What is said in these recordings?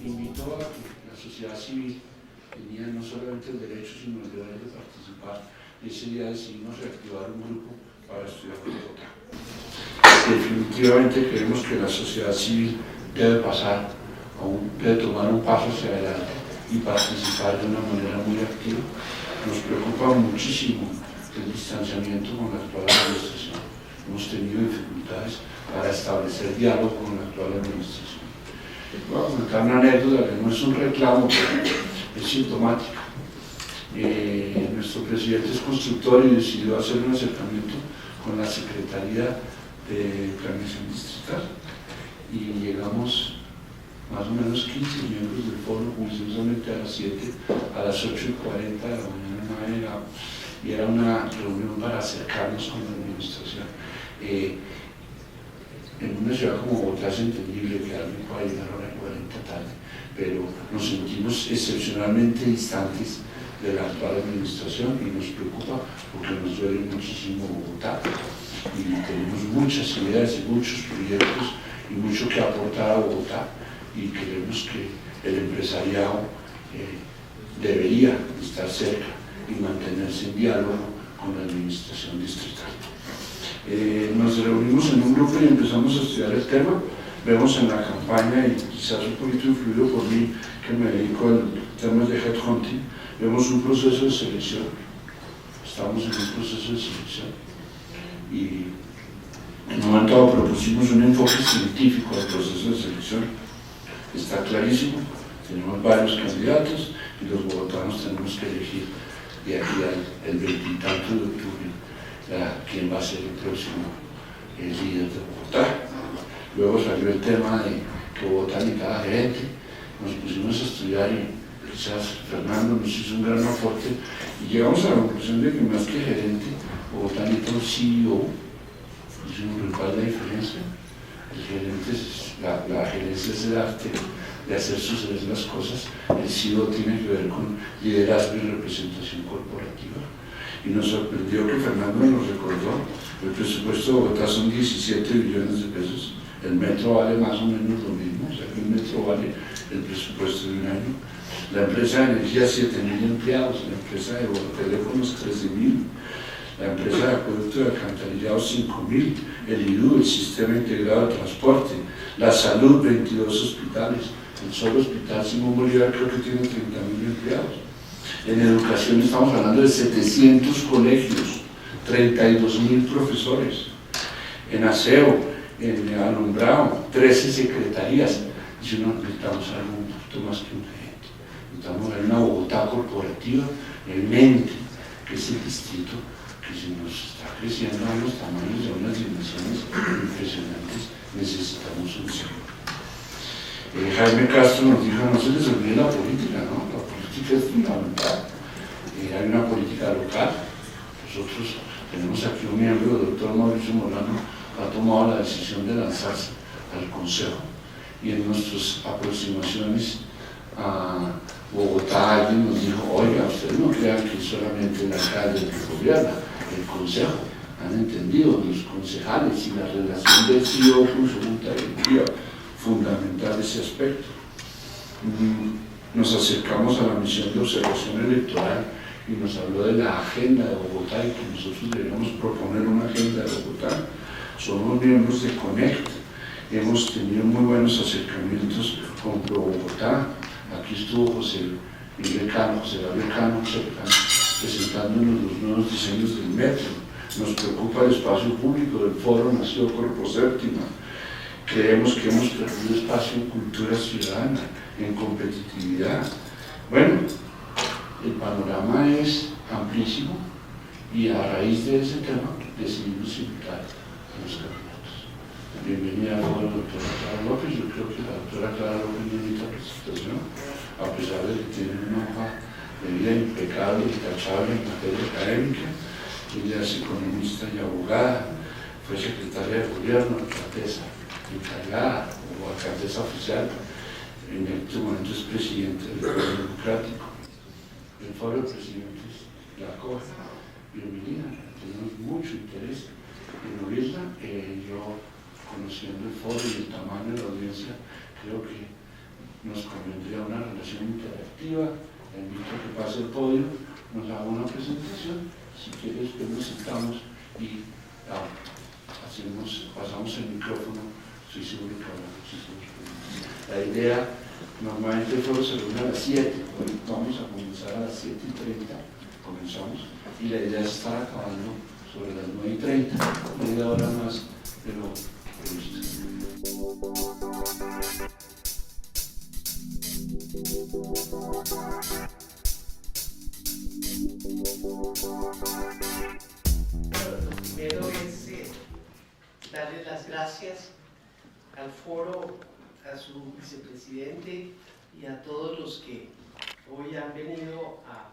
Invito a que la sociedad civil tenía no solamente el derecho, sino el deber de participar. Ese día decidimos reactivar un grupo para estudiar Bogotá. Definitivamente creemos que la sociedad civil debe debe tomar un paso hacia adelante y participar de una manera muy activa. Nos preocupa muchísimo el distanciamiento con la actual administración. Hemos tenido dificultades para establecer diálogo con la actual administración. Voy a comentar una anécdota que no es un reclamo, pero es sintomática. Nuestro presidente es constructor y decidió hacer un acercamiento con la Secretaría de Planeación Distrital y llegamos más o menos 15 miembros del foro, juiciosamente a las 7, a las 8:40 de la mañana y era una reunión para acercarnos con la administración. En una ciudad como Bogotá es entendible que alguien pueda llegar a hora 40 tarde, pero nos sentimos excepcionalmente distantes de la actual administración y nos preocupa porque nos duele muchísimo Bogotá y tenemos muchas ideas y muchos proyectos y mucho que aportar a Bogotá y creemos que el empresariado debería estar cerca y mantenerse en diálogo con la administración distrital. Nos reunimos en un grupo y empezamos a estudiar el tema. Vemos en la campaña, y quizás un poquito influido por mí, que me dedico al tema de headhunting, vemos un proceso de selección. Estamos en un proceso de selección y en un momento dado propusimos un enfoque científico al proceso de selección. Está clarísimo, tenemos varios candidatos y los bogotanos tenemos que elegir de aquí al 20 y tanto de octubre quién va a ser el próximo líder de Bogotá. Luego salió el tema de que Bogotá necesitaba gerente, nos pusimos a estudiar y quizás Fernando nos hizo un gran aporte y llegamos a la conclusión de que más que gerente, Bogotá necesita un CEO. Hicimos cuál es la diferencia. El gerente la gerencia es el arte de hacer suceder las cosas, el CEO tiene que ver con liderazgo y representación corporativa. Y nos sorprendió que Fernando nos recordó, el presupuesto de Bogotá son 17 billones de pesos, el metro vale más o menos lo mismo, o sea que un metro vale el presupuesto de un año. La empresa de energía 7.000 empleados, la empresa de teléfonos 13.000, la empresa de acueducto de alcantarillado 5.000, el IDU, el sistema integrado de transporte, la salud 22 hospitales, el solo hospital Simón Bolívar creo que tiene 30.000 empleados. En educación estamos hablando de 700 colegios, 32.000 profesores. En aseo, en alumbrado, 13 secretarías. Y si no, necesitamos algo un poquito más que un gerente. Necesitamos ver una Bogotá corporativa en mente, que es el distrito que se nos está creciendo a unos tamaños y a unas dimensiones impresionantes. Necesitamos un cambio. Jaime Castro nos dijo, no se les olvide la política, ¿no? La política es fundamental. Hay una política local. Nosotros tenemos aquí un miembro, el doctor Mauricio Molano, ha tomado la decisión de lanzarse al Consejo. Y en nuestras aproximaciones a Bogotá, alguien nos dijo, oiga, ustedes no crean que es solamente el alcalde el que gobierna, el Consejo. Han entendido los concejales y la relación del CEO con su junta directiva, fundamental ese aspecto. Nos acercamos a la misión de observación electoral y nos habló de la agenda de Bogotá y que nosotros deberíamos proponer una agenda de Bogotá. Somos miembros de Connect, hemos tenido muy buenos acercamientos con Pro Bogotá. Aquí estuvo José Gabriel Cano, presentándonos los nuevos diseños del metro. Nos preocupa el espacio público del foro nació Corpo Séptima. Creemos que hemos perdido espacio en cultura ciudadana, en competitividad. Bueno, el panorama es amplísimo y a raíz de ese tema decidimos invitar a los candidatos. Bienvenida a la doctora Clara López. Yo creo que la doctora Clara López necesita presentación, a pesar de que tiene una hoja de vida impecable y tachable en materia académica. ella es economista y abogada, fue secretaria de gobierno, alcaldesa encargada o alcaldesa oficial, en este momento es presidente del Foro Democrático, el Foro de Presidentes la acoge. Bienvenida, tenemos mucho interés en oírla. Yo, conociendo el foro y el tamaño de la audiencia, creo que nos convendría una relación interactiva. La invito a que pase el podio, nos haga una presentación, si quieres después nos sentamos y pasamos el micrófono. Estoy seguro que hablamos. La idea, normalmente el foro se reúne a las 7, hoy vamos a comenzar a las 7:30, comenzamos, y la idea es estar acabando sobre las 9:30, media hora más de lo previsto. Lo primero es darles las gracias al foro, a su vicepresidente y a todos los que hoy han venido a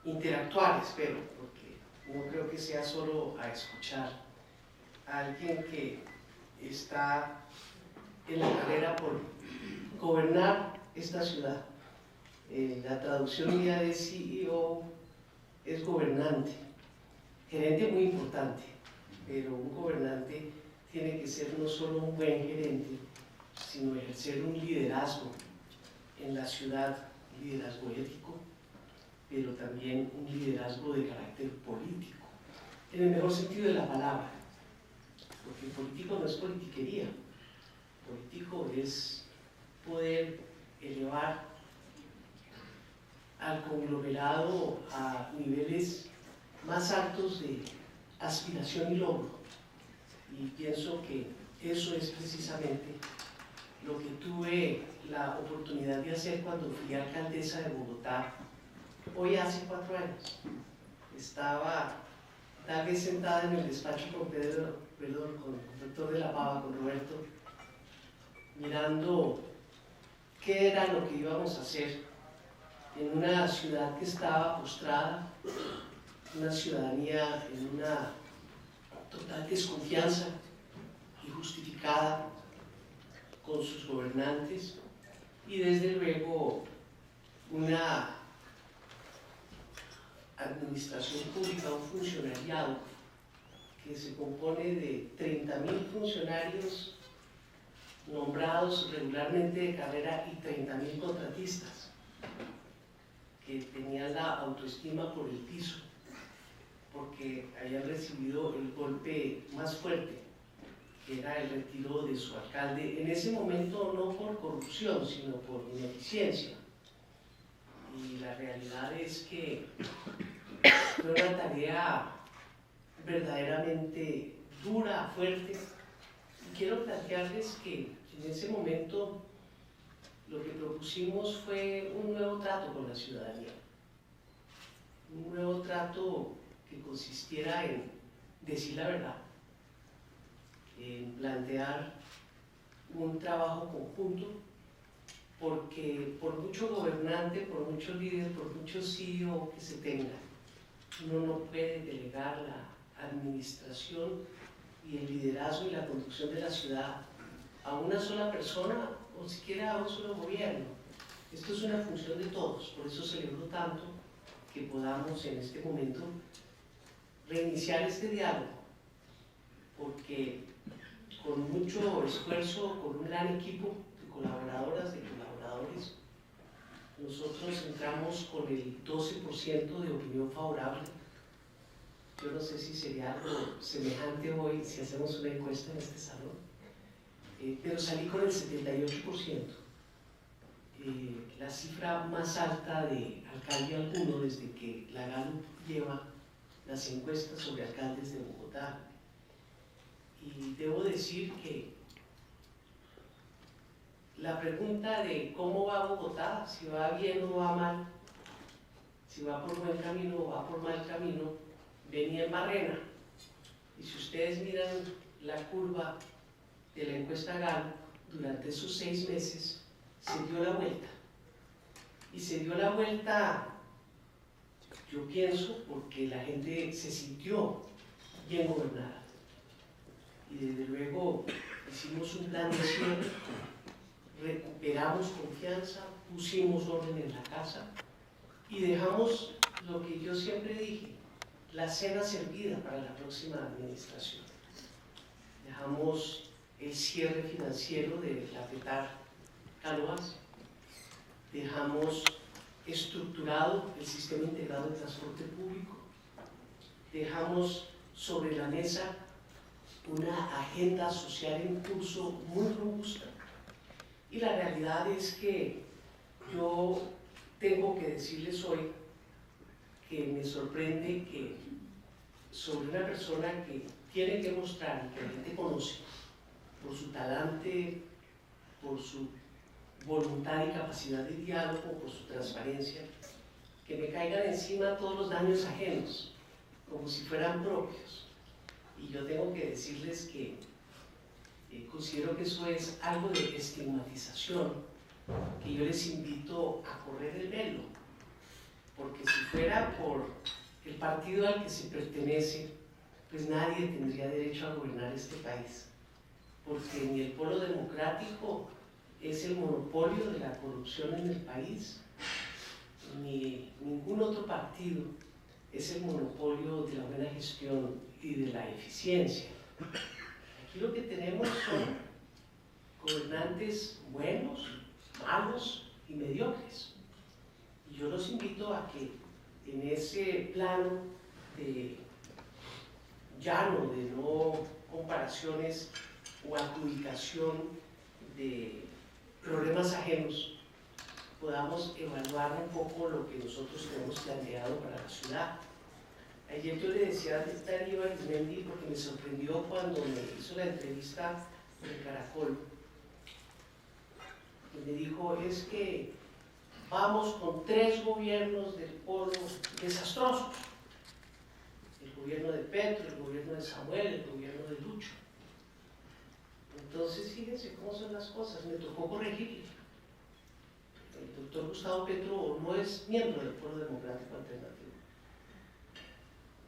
interactuar, espero, porque no creo que sea solo a escuchar a alguien que está en la carrera por gobernar esta ciudad. La traducción mía de CEO es gobernante, gerente muy importante, pero un gobernante tiene que ser no solo un buen gerente, sino ejercer un liderazgo en la ciudad, un liderazgo ético, pero también un liderazgo de carácter político, en el mejor sentido de la palabra, porque político no es politiquería, político es poder elevar al conglomerado a niveles más altos de aspiración y logro. Y pienso que eso es precisamente lo que tuve la oportunidad de hacer cuando fui alcaldesa de Bogotá, hoy hace 4 años. Estaba tal vez sentada en el despacho con con el doctor de la Pava, con Roberto, mirando qué era lo que íbamos a hacer en una ciudad que estaba postrada, una ciudadanía en una total desconfianza injustificada con sus gobernantes y desde luego una administración pública, un funcionariado que se compone de 30.000 funcionarios nombrados regularmente de carrera y 30.000 contratistas que tenían la autoestima por el piso porque habían recibido el golpe más fuerte, que era el retiro de su alcalde, en ese momento no por corrupción, sino por ineficiencia. Y la realidad es que fue una tarea verdaderamente dura, fuerte, y quiero plantearles que en ese momento lo que propusimos fue un nuevo trato con la ciudadanía, un nuevo trato que consistiera en decir la verdad, en plantear un trabajo conjunto, porque por mucho gobernante, por mucho líder, por mucho CEO que se tenga, uno no puede delegar la administración y el liderazgo y la conducción de la ciudad a una sola persona o siquiera a un solo gobierno. Esto es una función de todos, por eso celebro tanto que podamos en este momento reiniciar este diálogo, porque con mucho esfuerzo, con un gran equipo de colaboradoras, de colaboradores, nosotros entramos con el 12% de opinión favorable. Yo no sé si sería algo semejante hoy si hacemos una encuesta en este salón, pero salí con el 78%, la cifra más alta de alcalde alguno desde que la Gallup lleva las encuestas sobre alcaldes de Bogotá. Y debo decir que la pregunta de cómo va Bogotá, si va bien o va mal, si va por buen camino o va por mal camino, venía en Barrena. Y si ustedes miran la curva de la encuesta Gallup, durante esos 6 meses se dio la vuelta. Y se dio la vuelta Yo pienso porque la gente se sintió bien gobernada. Y desde luego hicimos un plan de cierre, recuperamos confianza, pusimos orden en la casa y dejamos lo que yo siempre dije, la cena servida para la próxima administración. Dejamos el cierre financiero de la FETAR Canoas, dejamos estructurado el sistema integrado de transporte público, dejamos sobre la mesa una agenda social en curso muy robusta. Y la realidad es que yo tengo que decirles hoy que me sorprende que sobre una persona que tiene que mostrar, que la gente conoce, por su talante, por su voluntad y capacidad de diálogo, por su transparencia, que me caigan encima todos los daños ajenos, como si fueran propios. Y yo tengo que decirles que considero que eso es algo de estigmatización, que yo les invito a correr el velo, porque si fuera por el partido al que se pertenece, pues nadie tendría derecho a gobernar este país, porque ni el Polo Democrático es el monopolio de la corrupción en el país, ni ningún otro partido es el monopolio de la buena gestión y de la eficiencia. Aquí lo que tenemos son gobernantes buenos, malos y mediocres. Y yo los invito a que en ese plano de llano, de no comparaciones o adjudicación de problemas ajenos, podamos evaluar un poco lo que nosotros tenemos planteado para la ciudad. Ayer yo le decía a Darío Arizmendi, porque me sorprendió cuando me hizo la entrevista en Caracol, y me dijo, es que vamos con 3 gobiernos del Polo desastrosos. El gobierno de Petro, el gobierno de Samuel, el gobierno de Lucho. Entonces, fíjense cómo son las cosas, me tocó corregirle. El doctor Gustavo Petro no es miembro del Polo Democrático Alternativo.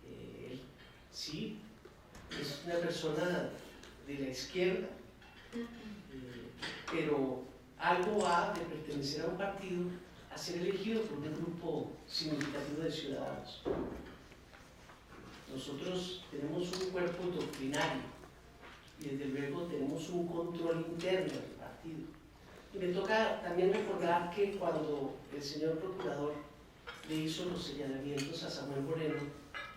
Él sí, es una persona de la izquierda, pero algo va de pertenecer a un partido a ser elegido por un grupo significativo de ciudadanos. Nosotros tenemos un cuerpo doctrinario y desde luego tenemos un control interno del partido. Y me toca también recordar que cuando el señor procurador le hizo los señalamientos a Samuel Moreno,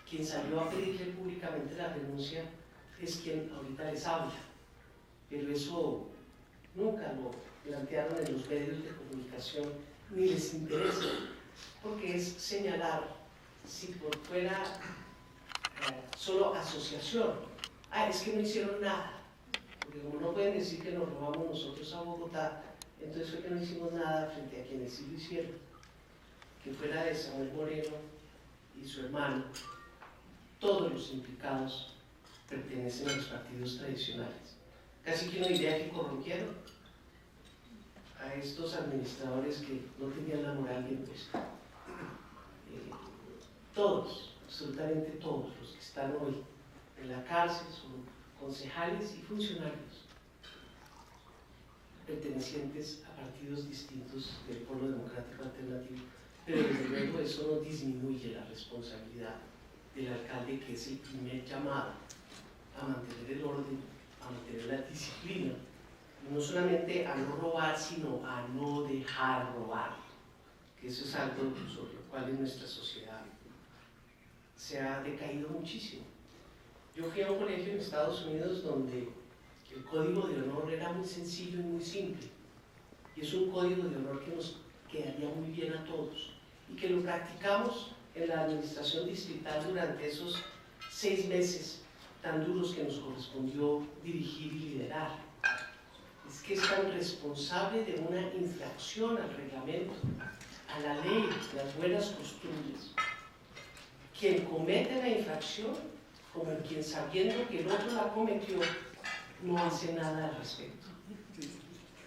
quien salió a pedirle públicamente la renuncia es quien ahorita les habla. Pero eso nunca lo plantearon en los medios de comunicación, ni les interesa, porque es señalar, si por fuera solo asociación, es que no hicieron nada, porque como no pueden decir que nos robamos nosotros a Bogotá, entonces fue que no hicimos nada frente a quienes sí lo hicieron, que fuera de Samuel Moreno y su hermano, todos los implicados pertenecen a los partidos tradicionales. Casi que uno diría que corrompieron a estos administradores que no tenían la moral bien puesta. Todos, absolutamente todos los que están hoy en la cárcel son concejales y funcionarios pertenecientes a partidos distintos del Polo Democrático Alternativo, pero desde luego eso no disminuye la responsabilidad del alcalde, que es el primer llamado a mantener el orden, a mantener la disciplina, no solamente a no robar, sino a no dejar robar, que eso es algo sobre lo cual en nuestra sociedad se ha decaído muchísimo. Yo fui a un colegio en Estados Unidos donde el código de honor era muy sencillo y muy simple, y es un código de honor que nos quedaría muy bien a todos, y que lo practicamos en la administración distrital durante esos 6 meses tan duros que nos correspondió dirigir y liderar. Es que es tan responsable de una infracción al reglamento, a la ley, a las buenas costumbres, quien comete la infracción como quien, sabiendo que el otro la cometió, no hace nada al respecto.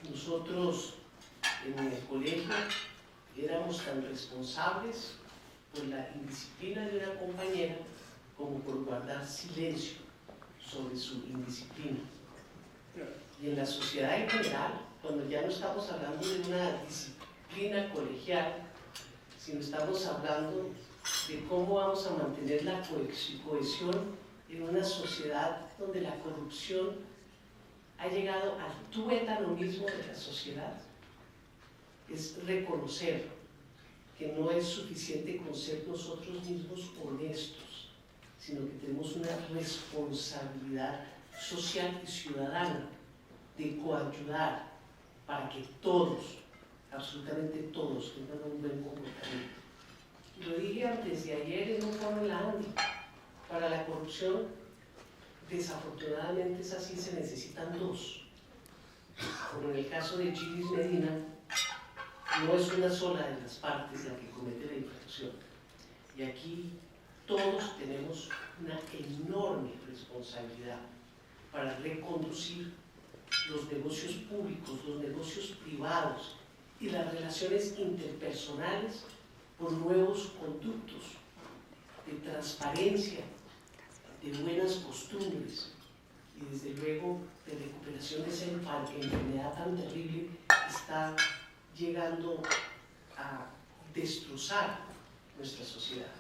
Nosotros en el colegio éramos tan responsables por la indisciplina de una compañera como por guardar silencio sobre su indisciplina. Y en la sociedad en general, cuando ya no estamos hablando de una disciplina colegial, sino estamos hablando de cómo vamos a mantener la cohesión en una sociedad donde la corrupción ha llegado al tuétano mismo de la sociedad, es reconocer que no es suficiente con ser nosotros mismos honestos, sino que tenemos una responsabilidad social y ciudadana de coayudar para que todos, absolutamente todos, tengan un buen comportamiento. Lo dije antes de ayer en un foro en la ANDI, para la corrupción, desafortunadamente es así, se necesitan dos. Como en el caso de Gilis Medina, no es una sola de las partes la que comete la infracción. Y aquí todos tenemos una enorme responsabilidad para reconducir los negocios públicos, los negocios privados y las relaciones interpersonales por nuevos conductos de transparencia, de buenas costumbres y desde luego de recuperación de esa enfermedad tan terrible que está llegando a destrozar nuestra sociedad.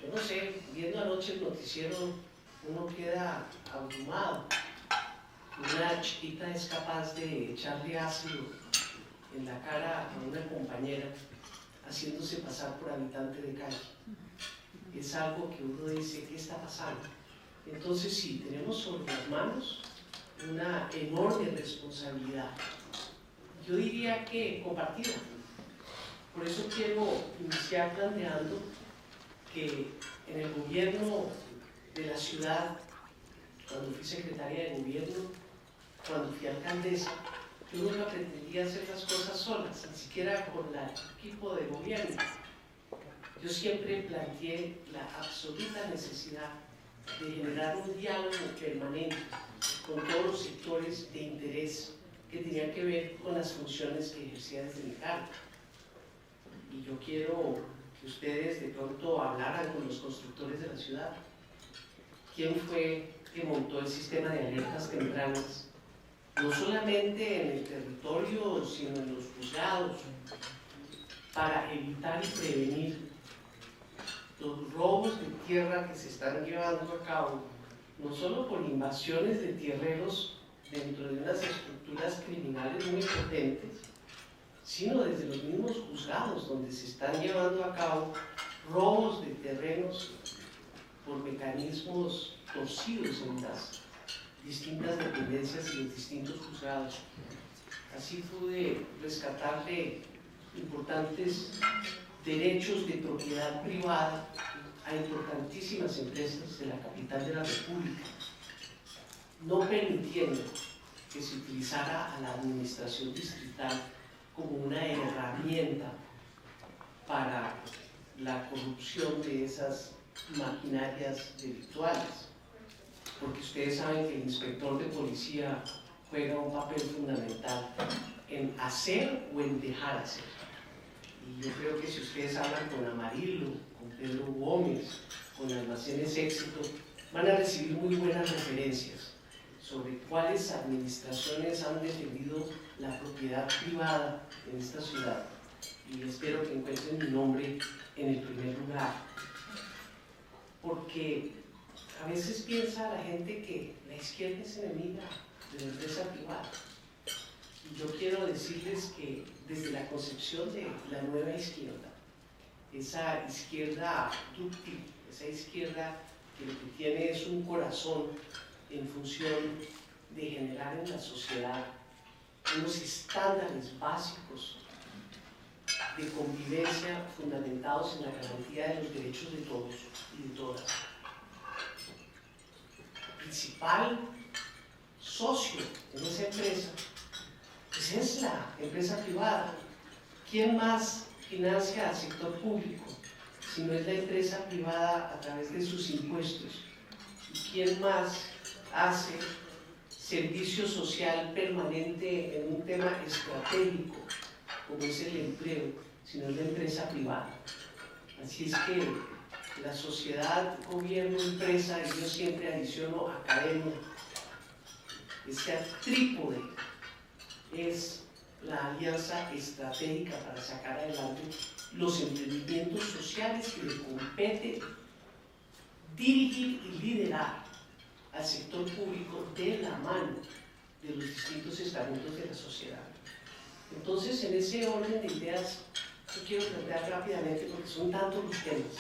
Yo no sé, viendo anoche el noticiero uno queda abrumado. Una chiquita es capaz de echarle ácido en la cara a una compañera haciéndose pasar por habitante de calle. Es algo que uno dice, ¿qué está pasando? Entonces sí, tenemos sobre las manos una enorme responsabilidad. Yo diría que compartida. Por eso quiero iniciar planteando que en el gobierno de la ciudad, cuando fui secretaria de gobierno, cuando fui alcaldesa, yo nunca pretendía hacer las cosas solas, ni siquiera con el equipo de gobierno. Yo siempre planteé la absoluta necesidad de generar un diálogo permanente con todos los sectores de interés que tenían que ver con las funciones que ejercía desde mi cargo. Y yo quiero que ustedes de pronto hablaran con los constructores de la ciudad. ¿Quién fue que montó el sistema de alertas tempranas? No solamente en el territorio, sino en los juzgados, para evitar y prevenir los robos de tierra que se están llevando a cabo, no solo por invasiones de tierreros dentro de unas estructuras criminales muy potentes, sino desde los mismos juzgados, donde se están llevando a cabo robos de terrenos por mecanismos torcidos en las distintas dependencias y los distintos juzgados. Así pude rescatarle importantes derechos de propiedad privada a importantísimas empresas de la capital de la República, no permitiendo que se utilizara a la administración distrital como una herramienta para la corrupción de esas maquinarias delictuales. Porque ustedes saben que el inspector de policía juega un papel fundamental en hacer o en dejar hacer. Y yo creo que si ustedes hablan con Amarillo, con Pedro Gómez, con Almacenes Éxito, van a recibir muy buenas referencias sobre cuáles administraciones han defendido la propiedad privada en esta ciudad. Y espero que encuentren mi nombre en el primer lugar. Porque a veces piensa la gente que la izquierda es enemiga de la empresa privada. Y yo quiero decirles que desde la concepción de la nueva izquierda, esa izquierda dúctil, esa izquierda que lo que tiene es un corazón en función de generar en la sociedad unos estándares básicos de convivencia fundamentados en la garantía de los derechos de todos y de todas. El principal socio en esa empresa pues es la empresa privada. ¿Quién más financia al sector público si no es la empresa privada a través de sus impuestos? ¿Y quién más hace servicio social permanente en un tema estratégico como es el empleo, si no es la empresa privada? Así es que la sociedad, gobierno, empresa, y yo siempre adiciono academia, ese trípode es la alianza estratégica para sacar adelante los emprendimientos sociales que le compete dirigir y liderar al sector público de la mano de los distintos estamentos de la sociedad. Entonces, en ese orden de ideas, yo quiero plantear rápidamente, porque son tantos los temas,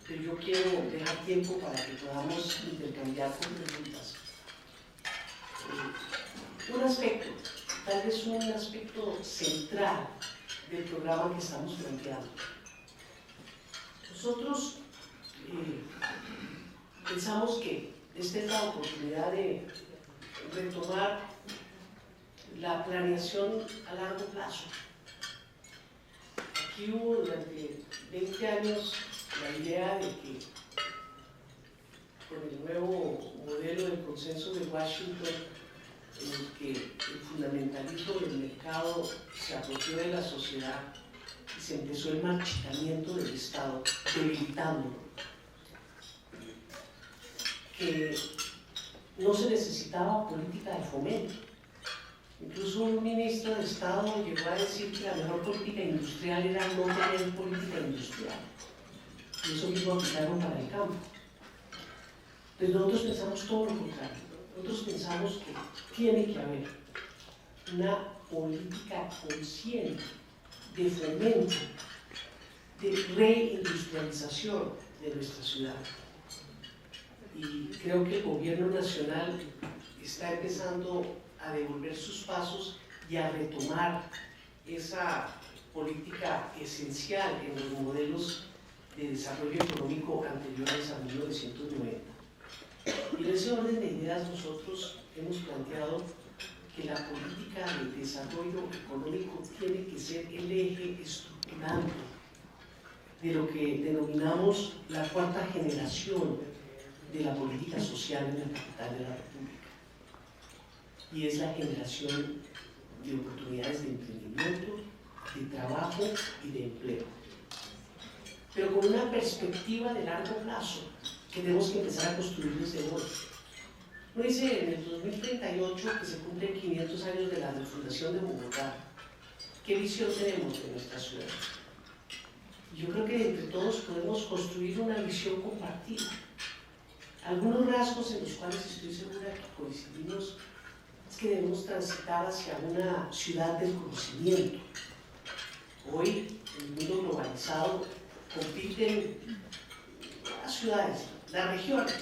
pero yo quiero dejar tiempo para que podamos intercambiar con preguntas. Un aspecto, tal vez un aspecto central del programa que estamos planteando. Nosotros pensamos que esta es la oportunidad de retomar la planeación a largo plazo. Aquí hubo durante 20 años la idea de que con el nuevo modelo del consenso de Washington, en el que el fundamentalismo del mercado se apropió de la sociedad y se empezó el marchitamiento del Estado, debilitándolo, que no se necesitaba política de fomento. Incluso un ministro de Estado llegó a decir que la mejor política industrial era no tener política industrial. Y eso mismo aplicaron para el campo. Entonces nosotros pensamos todo lo contrario. Nosotros pensamos que tiene que haber una política consciente de fomento, de reindustrialización de nuestra ciudad. Y creo que el gobierno nacional está empezando a devolver sus pasos y a retomar esa política esencial en los modelos de desarrollo económico anteriores a 1990. Y en ese orden de ideas nosotros hemos planteado que la política de desarrollo económico tiene que ser el eje estructurante de lo que denominamos la cuarta generación de la política social en la capital de la República. Y es la generación de oportunidades de emprendimiento, de trabajo y de empleo. Pero con una perspectiva de largo plazo que tenemos que empezar a construir desde hoy. Uno dice en el 2038 que se cumplen 500 años de la refundación de Bogotá. ¿Qué visión tenemos de nuestra ciudad? Yo creo que entre todos podemos construir una visión compartida. Algunos rasgos en los cuales estoy segura que coincidimos es que debemos transitar hacia una ciudad del conocimiento. Hoy, en el mundo globalizado, compiten las ciudades, las regiones,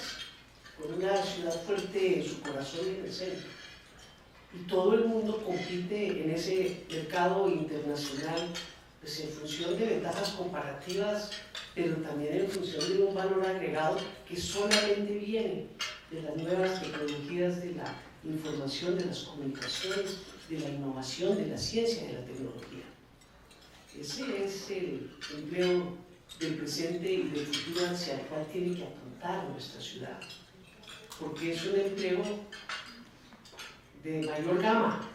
con una ciudad fuerte en su corazón y en el centro. Y todo el mundo compite en ese mercado internacional, pues en función de ventajas comparativas, pero también en función de un valor agregado que solamente viene de las nuevas tecnologías de la información, de las comunicaciones, de la innovación, de la ciencia y de la tecnología. Ese es el empleo del presente y del futuro hacia el cual tiene que apuntar nuestra ciudad, porque es un empleo de mayor gama,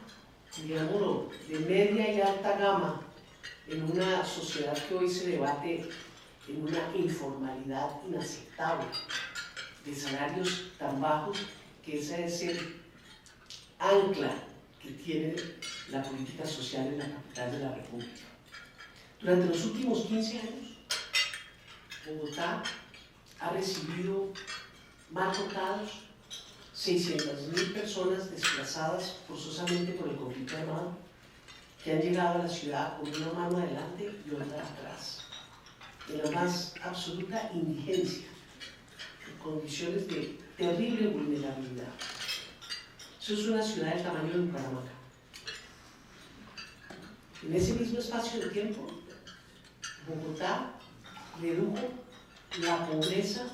digámoslo, de media y alta gama, en una sociedad que hoy se debate en una informalidad inaceptable, de salarios tan bajos que esa es el ancla que tiene la política social en la capital de la República. Durante los últimos 15 años, Bogotá ha recibido mal contados 600.000 personas desplazadas forzosamente por el conflicto armado, que han llegado a la ciudad con una mano adelante y otra atrás, en la más absoluta indigencia, en condiciones de terrible vulnerabilidad. Eso es una ciudad del tamaño de Bucaramanga. En ese mismo espacio de tiempo, Bogotá redujo la pobreza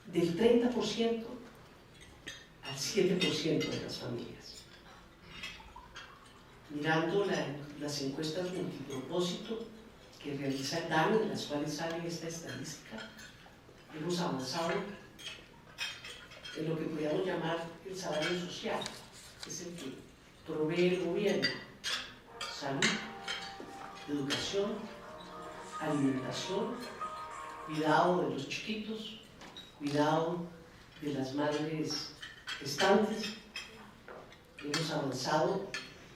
del 30% al 7% de las familias. Mirando las encuestas multipropósito que realiza el DANE, de las cuales sale esta estadística, hemos avanzado en lo que podríamos llamar el salario social, que es el que provee el gobierno: salud, educación, alimentación cuidado de los chiquitos, cuidado de las madres gestantes. Hemos avanzado,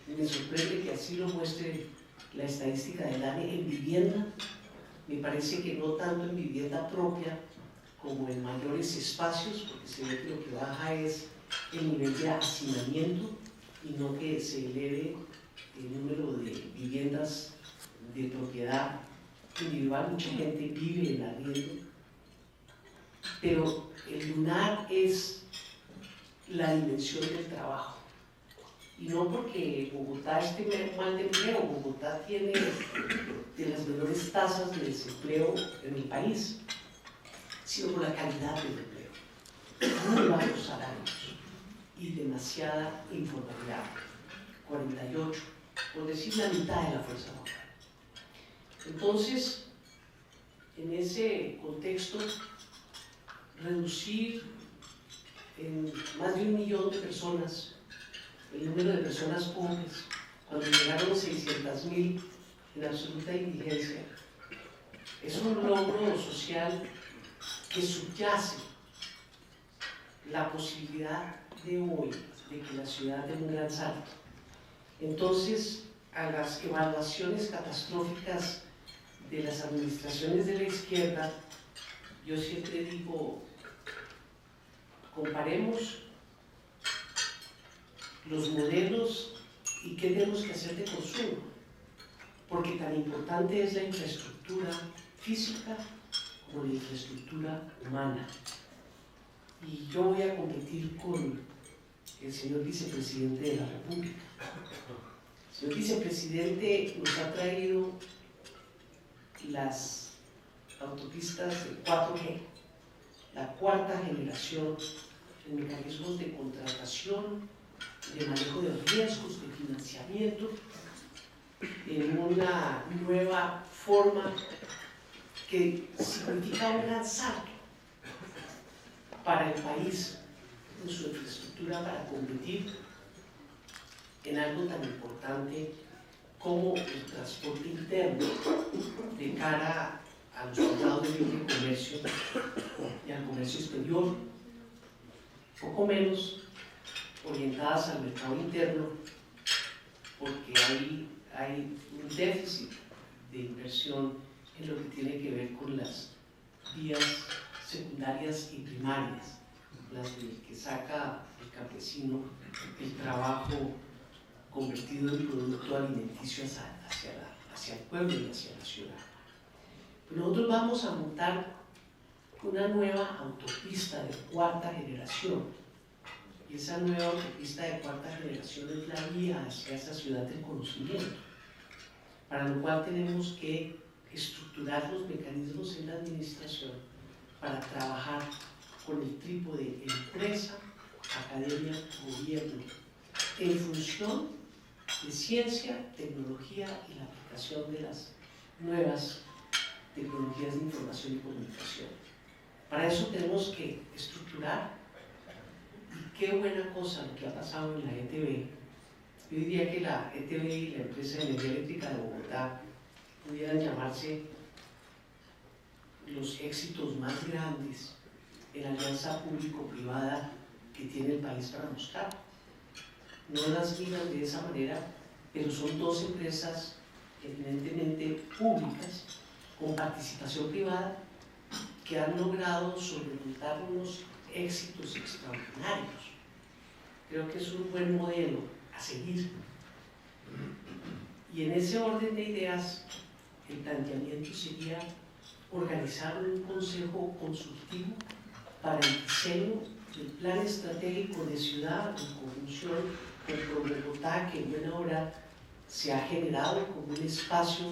me sorprende que así lo muestre la estadística del ANE en vivienda. Me parece que no tanto en vivienda propia como en mayores espacios, porque se ve que lo que baja es el nivel de hacinamiento y no que se eleve el número de viviendas de propiedad individual. Mucha gente vive en arriendo, pero el lunar es la dimensión del trabajo. Y no porque Bogotá esté mal de empleo, Bogotá tiene de las menores tasas de desempleo en el país, sino por la calidad del empleo. Muy bajos salarios y demasiada informalidad. 48, por decir la mitad de la fuerza laboral. Entonces, en ese contexto, reducir en más de 1 millón de personas el número de personas pobres, cuando llegaron 600.000 en absoluta indigencia, es un logro social que subyace la posibilidad de hoy de que la ciudad dé un gran salto. Entonces, a las evaluaciones catastróficas de las administraciones de la izquierda, yo siempre digo, comparemos los modelos y qué tenemos que hacer de consumo, porque tan importante es la infraestructura física como la infraestructura humana. Y yo voy a competir con el señor vicepresidente de la República. El señor vicepresidente nos ha traído las autopistas de 4G, la cuarta generación en mecanismos de contratación, de manejo de riesgos, de financiamiento, en una nueva forma que significa un gran salto para el país en su infraestructura para competir en algo tan importante como el transporte interno de cara a los tratados de libre comercio y al comercio exterior, poco menos orientadas al mercado interno, porque hay un déficit de inversión en lo que tiene que ver con las vías secundarias y primarias, las que saca el campesino el trabajo convertido en producto alimenticio hacia el pueblo y hacia la ciudad. Nosotros vamos a montar una nueva autopista de cuarta generación, y esa nueva autopista de cuarta generación es la vía hacia esa ciudad del conocimiento, para lo cual tenemos que estructurar los mecanismos en la administración para trabajar con el trípode empresa, academia, gobierno, en función de ciencia, tecnología y la aplicación de las nuevas tecnologías de información y comunicación. Para eso tenemos que estructurar, y qué buena cosa lo que ha pasado en la ETB. Yo diría que la ETB y la Empresa de Energía Eléctrica de Bogotá pudieran llamarse los éxitos más grandes en la alianza público-privada que tiene el país para mostrar. No las miran de esa manera, pero son dos empresas evidentemente públicas con participación privada que han logrado sobremontar unos éxitos extraordinarios. Creo que es un buen modelo a seguir. Y en ese orden de ideas, el planteamiento sería organizar un consejo consultivo para el diseño del plan estratégico de ciudad en conjunción con Bogotá, que en buena hora se ha generado como un espacio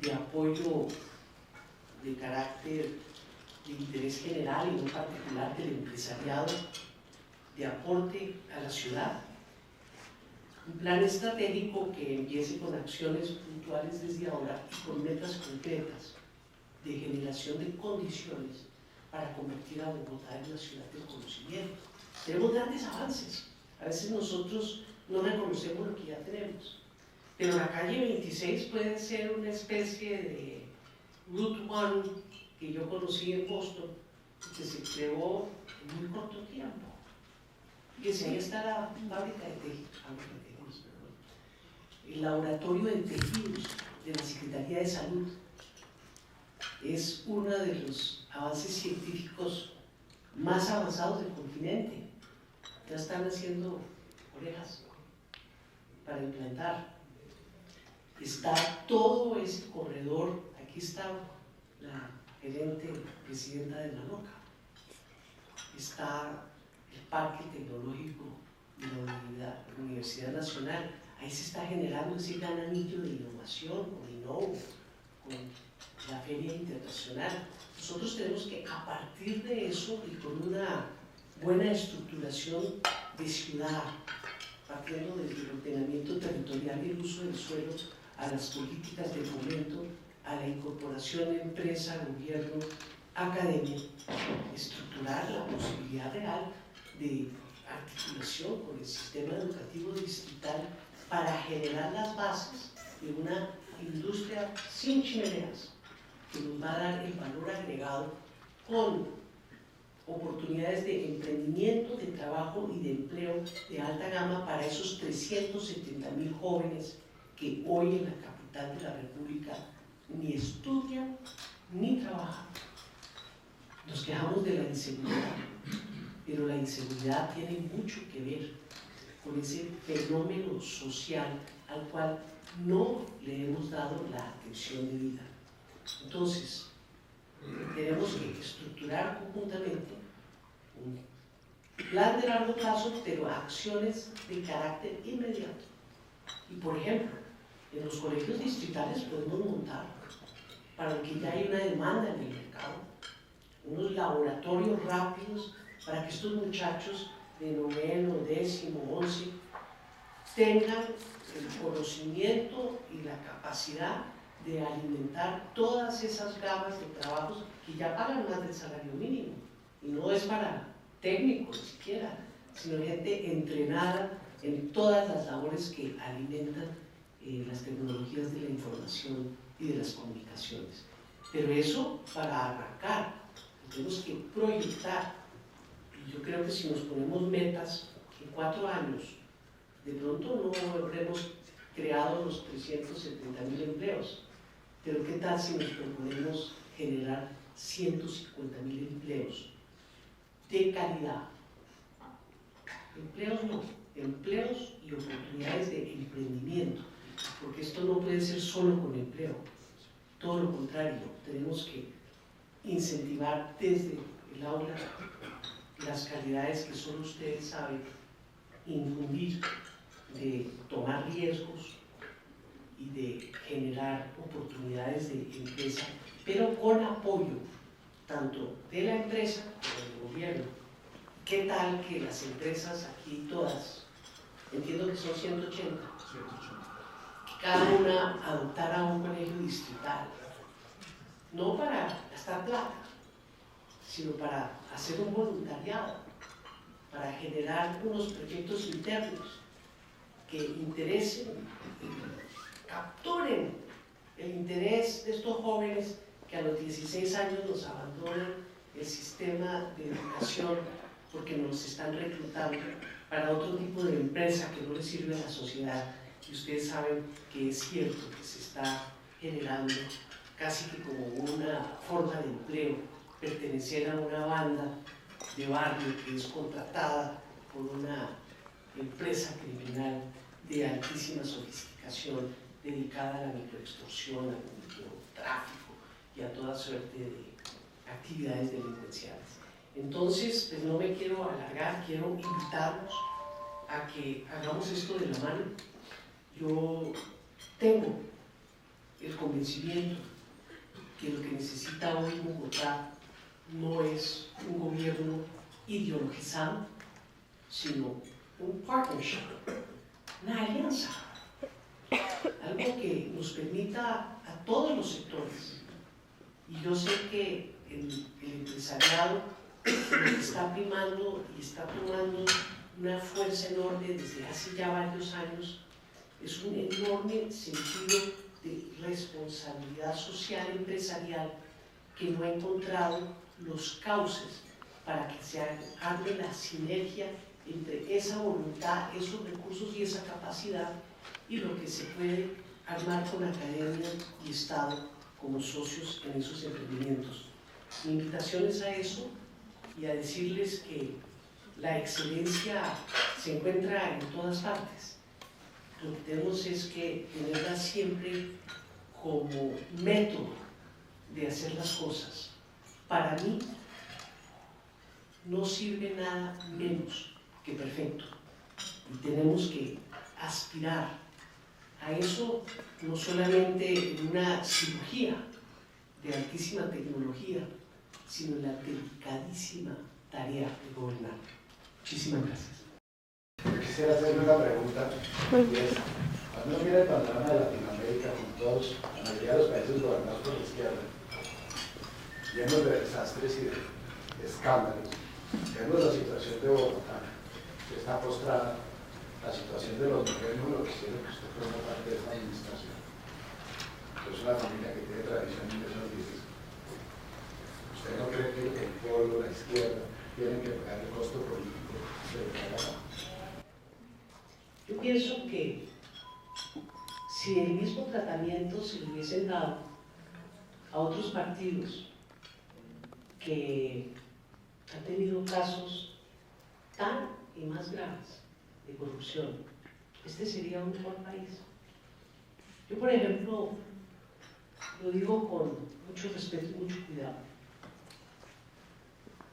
de apoyo de carácter de interés general y no particular del empresariado, de aporte a la ciudad. Un plan estratégico que empiece con acciones puntuales desde ahora y con metas concretas de generación de condiciones para convertir a Bogotá en una ciudad del conocimiento. Tenemos grandes avances. A veces nosotros no reconocemos lo que ya tenemos. Pero la calle 26 puede ser una especie de Route 1 que yo conocí en Boston, que se creó en muy corto tiempo. Fíjense, ahí está la fábrica de tejidos, el laboratorio de tejidos de la Secretaría de Salud. Es uno de los avances científicos más avanzados del continente. Ya están haciendo orejas para implantar. Está todo ese corredor, aquí está la gerente presidenta de la NOCA, está el Parque Tecnológico de la Universidad Nacional, ahí se está generando ese gran anillo de innovación con Innovo, con la Feria Internacional. Nosotros tenemos que, a partir de eso y con una buena estructuración de ciudad, partiendo desde el ordenamiento territorial y el uso del suelo, a las políticas de fomento, a la incorporación de empresa, gobierno, academia, estructurar la posibilidad real de articulación con el sistema educativo distrital para generar las bases de una industria sin chimeneas que nos va a dar el valor agregado con oportunidades de emprendimiento, de trabajo y de empleo de alta gama para esos 370.000 jóvenes que hoy en la capital de la República ni estudian ni trabajan. Nos quejamos de la inseguridad, pero la inseguridad tiene mucho que ver con ese fenómeno social al cual no le hemos dado la atención debida. Entonces, tenemos que estructurar conjuntamente un plan de largo plazo, pero acciones de carácter inmediato. Y por ejemplo, en los colegios distritales podemos montar, para el que ya hay una demanda en el mercado, unos laboratorios rápidos para que estos muchachos de noveno, décimo, 11 tengan el conocimiento y la capacidad de alimentar todas esas gamas de trabajos que ya pagan más del salario mínimo. Y no es para técnicos siquiera, sino gente entrenada en todas las labores que alimentan las tecnologías de la información y de las comunicaciones. Pero eso para arrancar, tenemos que proyectar. Y yo creo que si nos ponemos metas, en 4 años, de pronto no habremos creado los 370.000 empleos. Pero ¿qué tal si nos proponemos generar 150.000 empleos de calidad? Empleos no, empleos y oportunidades de emprendimiento, porque esto no puede ser solo con empleo, todo lo contrario, tenemos que incentivar desde el aula las calidades que solo ustedes saben infundir, de tomar riesgos y de generar oportunidades de empresa, pero con apoyo tanto de la empresa como del gobierno. ¿Qué tal que las empresas aquí todas, entiendo que son 180, cada una adoptara un colegio distrital, no para gastar plata, sino para hacer un voluntariado, para generar unos proyectos internos que interesen, capturen el interés de estos jóvenes que a los 16 años nos abandonan el sistema de educación porque nos están reclutando para otro tipo de empresa que no les sirve a la sociedad. Y ustedes saben que es cierto que se está generando casi que como una forma de empleo, pertenecer a una banda de barrio que es contratada por una empresa criminal de altísima sofisticación dedicada a la microextorsión, al microtráfico y a toda suerte de actividades delincuenciales. Entonces, pues no me quiero alargar, quiero invitarlos a que hagamos esto de la mano. Yo tengo el convencimiento que lo que necesita hoy Bogotá no es un gobierno ideologizado, sino un partnership, una alianza, algo que nos permita a todos los sectores. Y yo sé que el empresariado lo que está primando y está tomando una fuerza enorme desde hace ya varios años es un enorme sentido de responsabilidad social empresarial que no ha encontrado los cauces para que se arme la sinergia entre esa voluntad, esos recursos y esa capacidad y lo que se puede armar con academia y Estado como socios en esos emprendimientos. Mi invitación es a eso y a decirles que la excelencia se encuentra en todas partes. Lo que tenemos es que tenerla siempre como método de hacer las cosas. Para mí no sirve nada menos que perfecto y tenemos que aspirar a eso, no solamente en una cirugía de altísima tecnología, sino en la delicadísima tarea de gobernar. Muchísimas gracias. Quisiera hacerle una pregunta, y es, cuando uno mira el panorama de Latinoamérica, con todos, la mayoría de los países gobernados por la izquierda, llenos de desastres y de escándalos, vemos la situación de Bogotá, que está postrada, la situación de los gobiernos, lo que quiero que usted forma parte de esta administración. Es una familia que tiene tradición en esos días. ¿Usted no cree que el pueblo, la izquierda, tienen que pagar el costo político de lo que ha pasado? Yo pienso que si el mismo tratamiento se le hubiesen dado a otros partidos que han tenido casos tan y más graves de corrupción, este sería un mejor país. Yo, por ejemplo, lo digo con mucho respeto y mucho cuidado,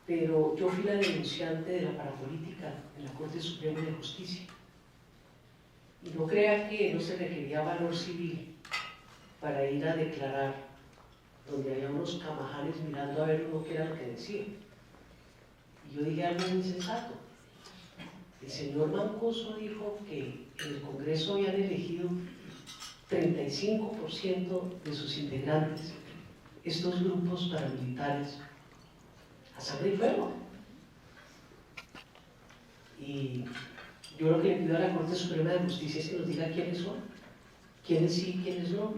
pero yo fui la denunciante de la parapolítica en la Corte Suprema de Justicia. Y no crea que no se requería valor civil para ir a declarar donde había unos camajanes mirando a ver uno qué era lo que decía. Y yo dije algo muy sensato. El señor Mancuso dijo que en el Congreso habían elegido 35% de sus integrantes, estos grupos paramilitares, a sangre y fuego. Y yo lo que le pido a la Corte Suprema de Justicia es que nos diga quiénes son, quiénes sí y quiénes no,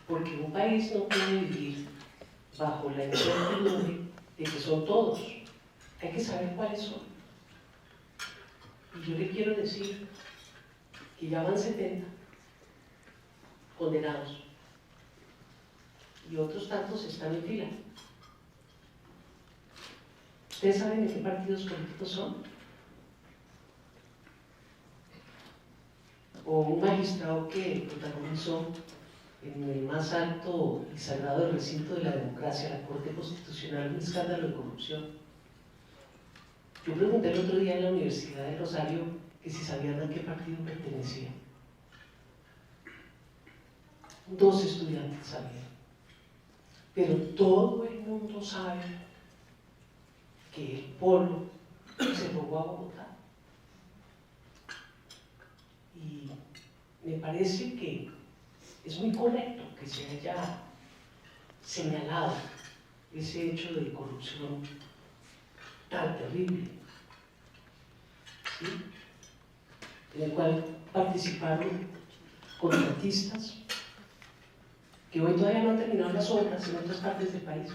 porque un país no puede vivir bajo la incertidumbre de que son todos. Hay que saber cuáles son. Y yo le quiero decir que ya van 70 condenados y otros tantos están en fila. ¿Ustedes saben de qué partidos políticos son? O un magistrado que protagonizó en el más alto y sagrado recinto de la democracia, la Corte Constitucional, un escándalo de corrupción. Yo pregunté el otro día en la Universidad de Rosario que si sabían a qué partido pertenecía. 2 estudiantes sabían. Pero todo el mundo sabe que el pueblo se robó a Bogotá. Y me parece que es muy correcto que se haya señalado ese hecho de corrupción tan terrible, ¿sí? En el cual participaron contratistas que hoy todavía no han terminado las obras en otras partes del país.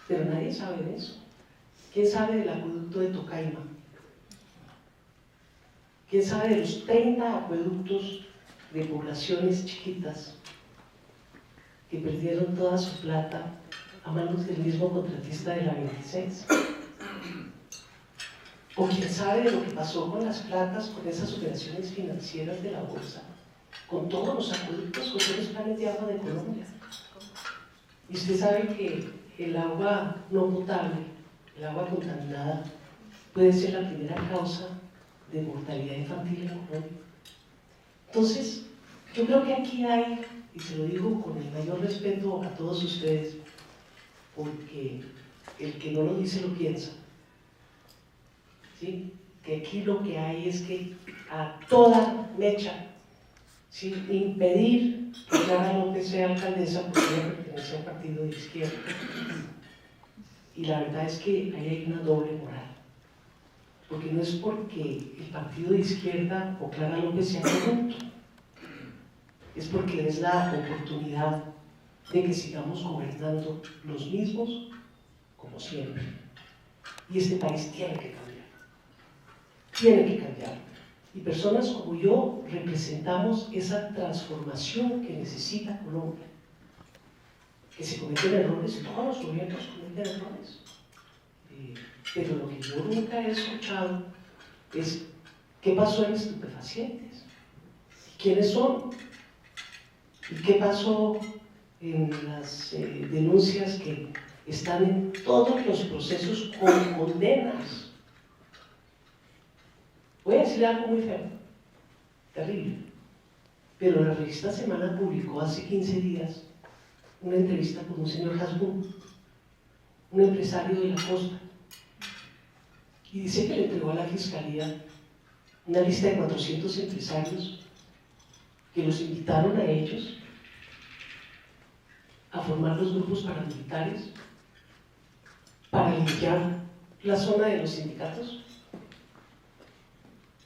Pero nadie sabe de eso. ¿Quién sabe del acueducto de Tocaima? ¿Quién sabe de los 30 acueductos de poblaciones chiquitas que perdieron toda su plata a manos del mismo contratista de la 26? ¿O quién sabe de lo que pasó con las placas, con esas operaciones financieras de la bolsa, con todos los acueductos, con todos los planes de agua de Colombia? Y usted sabe que el agua no potable, el agua contaminada, puede ser la primera causa de mortalidad infantil en Colombia. Entonces, yo creo que aquí hay, y se lo digo con el mayor respeto a todos ustedes, porque el que no lo dice lo piensa, ¿sí? Que aquí lo que hay es que a toda mecha, ¿sí? Impedir que Clara López sea alcaldesa porque ella pertenece a un partido de izquierda. Y la verdad es que ahí hay una doble moral. Porque no es porque el partido de izquierda o Clara López sea corrupto, es porque es la oportunidad de que sigamos gobernando los mismos como siempre. Y este país tiene que cambiar. Tiene que cambiar. Y personas como yo representamos esa transformación que necesita Colombia. Que se cometen errores, todos los gobiernos cometen errores. Pero lo que yo nunca he escuchado es qué pasó en estupefacientes, quiénes son, y qué pasó en las denuncias que están en todos los procesos con condenas. Voy a decir algo muy feo, terrible, pero la revista Semana publicó hace 15 días una entrevista con un señor Hasbun, un empresario de la costa, y dice que le entregó a la fiscalía una lista de 400 empresarios que los invitaron a ellos a formar los grupos paramilitares para limpiar la zona de los sindicatos.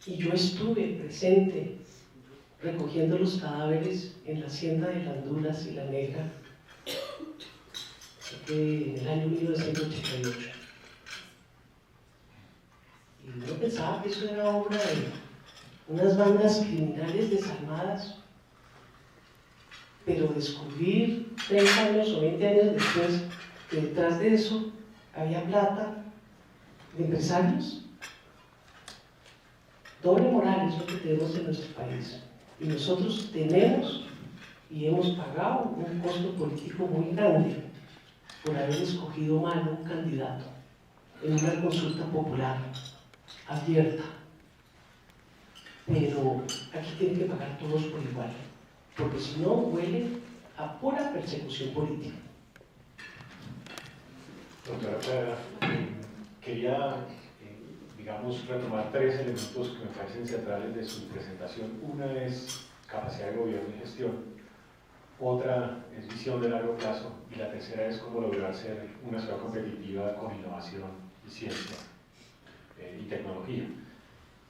Y yo estuve presente recogiendo los cadáveres en la hacienda de Landuras y La Negra en el año 1988. Y yo pensaba que eso era obra de unas bandas criminales desarmadas, pero descubrir 30 años o 20 años después que detrás de eso había plata de empresarios. Doble moral es lo que tenemos en nuestro país. Y nosotros tenemos y hemos pagado un costo político muy grande por haber escogido mal un candidato en una consulta popular abierta. Pero aquí tienen que pagar todos por igual, porque si no huele a pura persecución política. Doctora Clara, quería, digamos, retomar 3 elementos que me parecen centrales de su presentación. Una es capacidad de gobierno y gestión, otra es visión de largo plazo, y la tercera es cómo lograr ser una ciudad competitiva con innovación y ciencia y tecnología.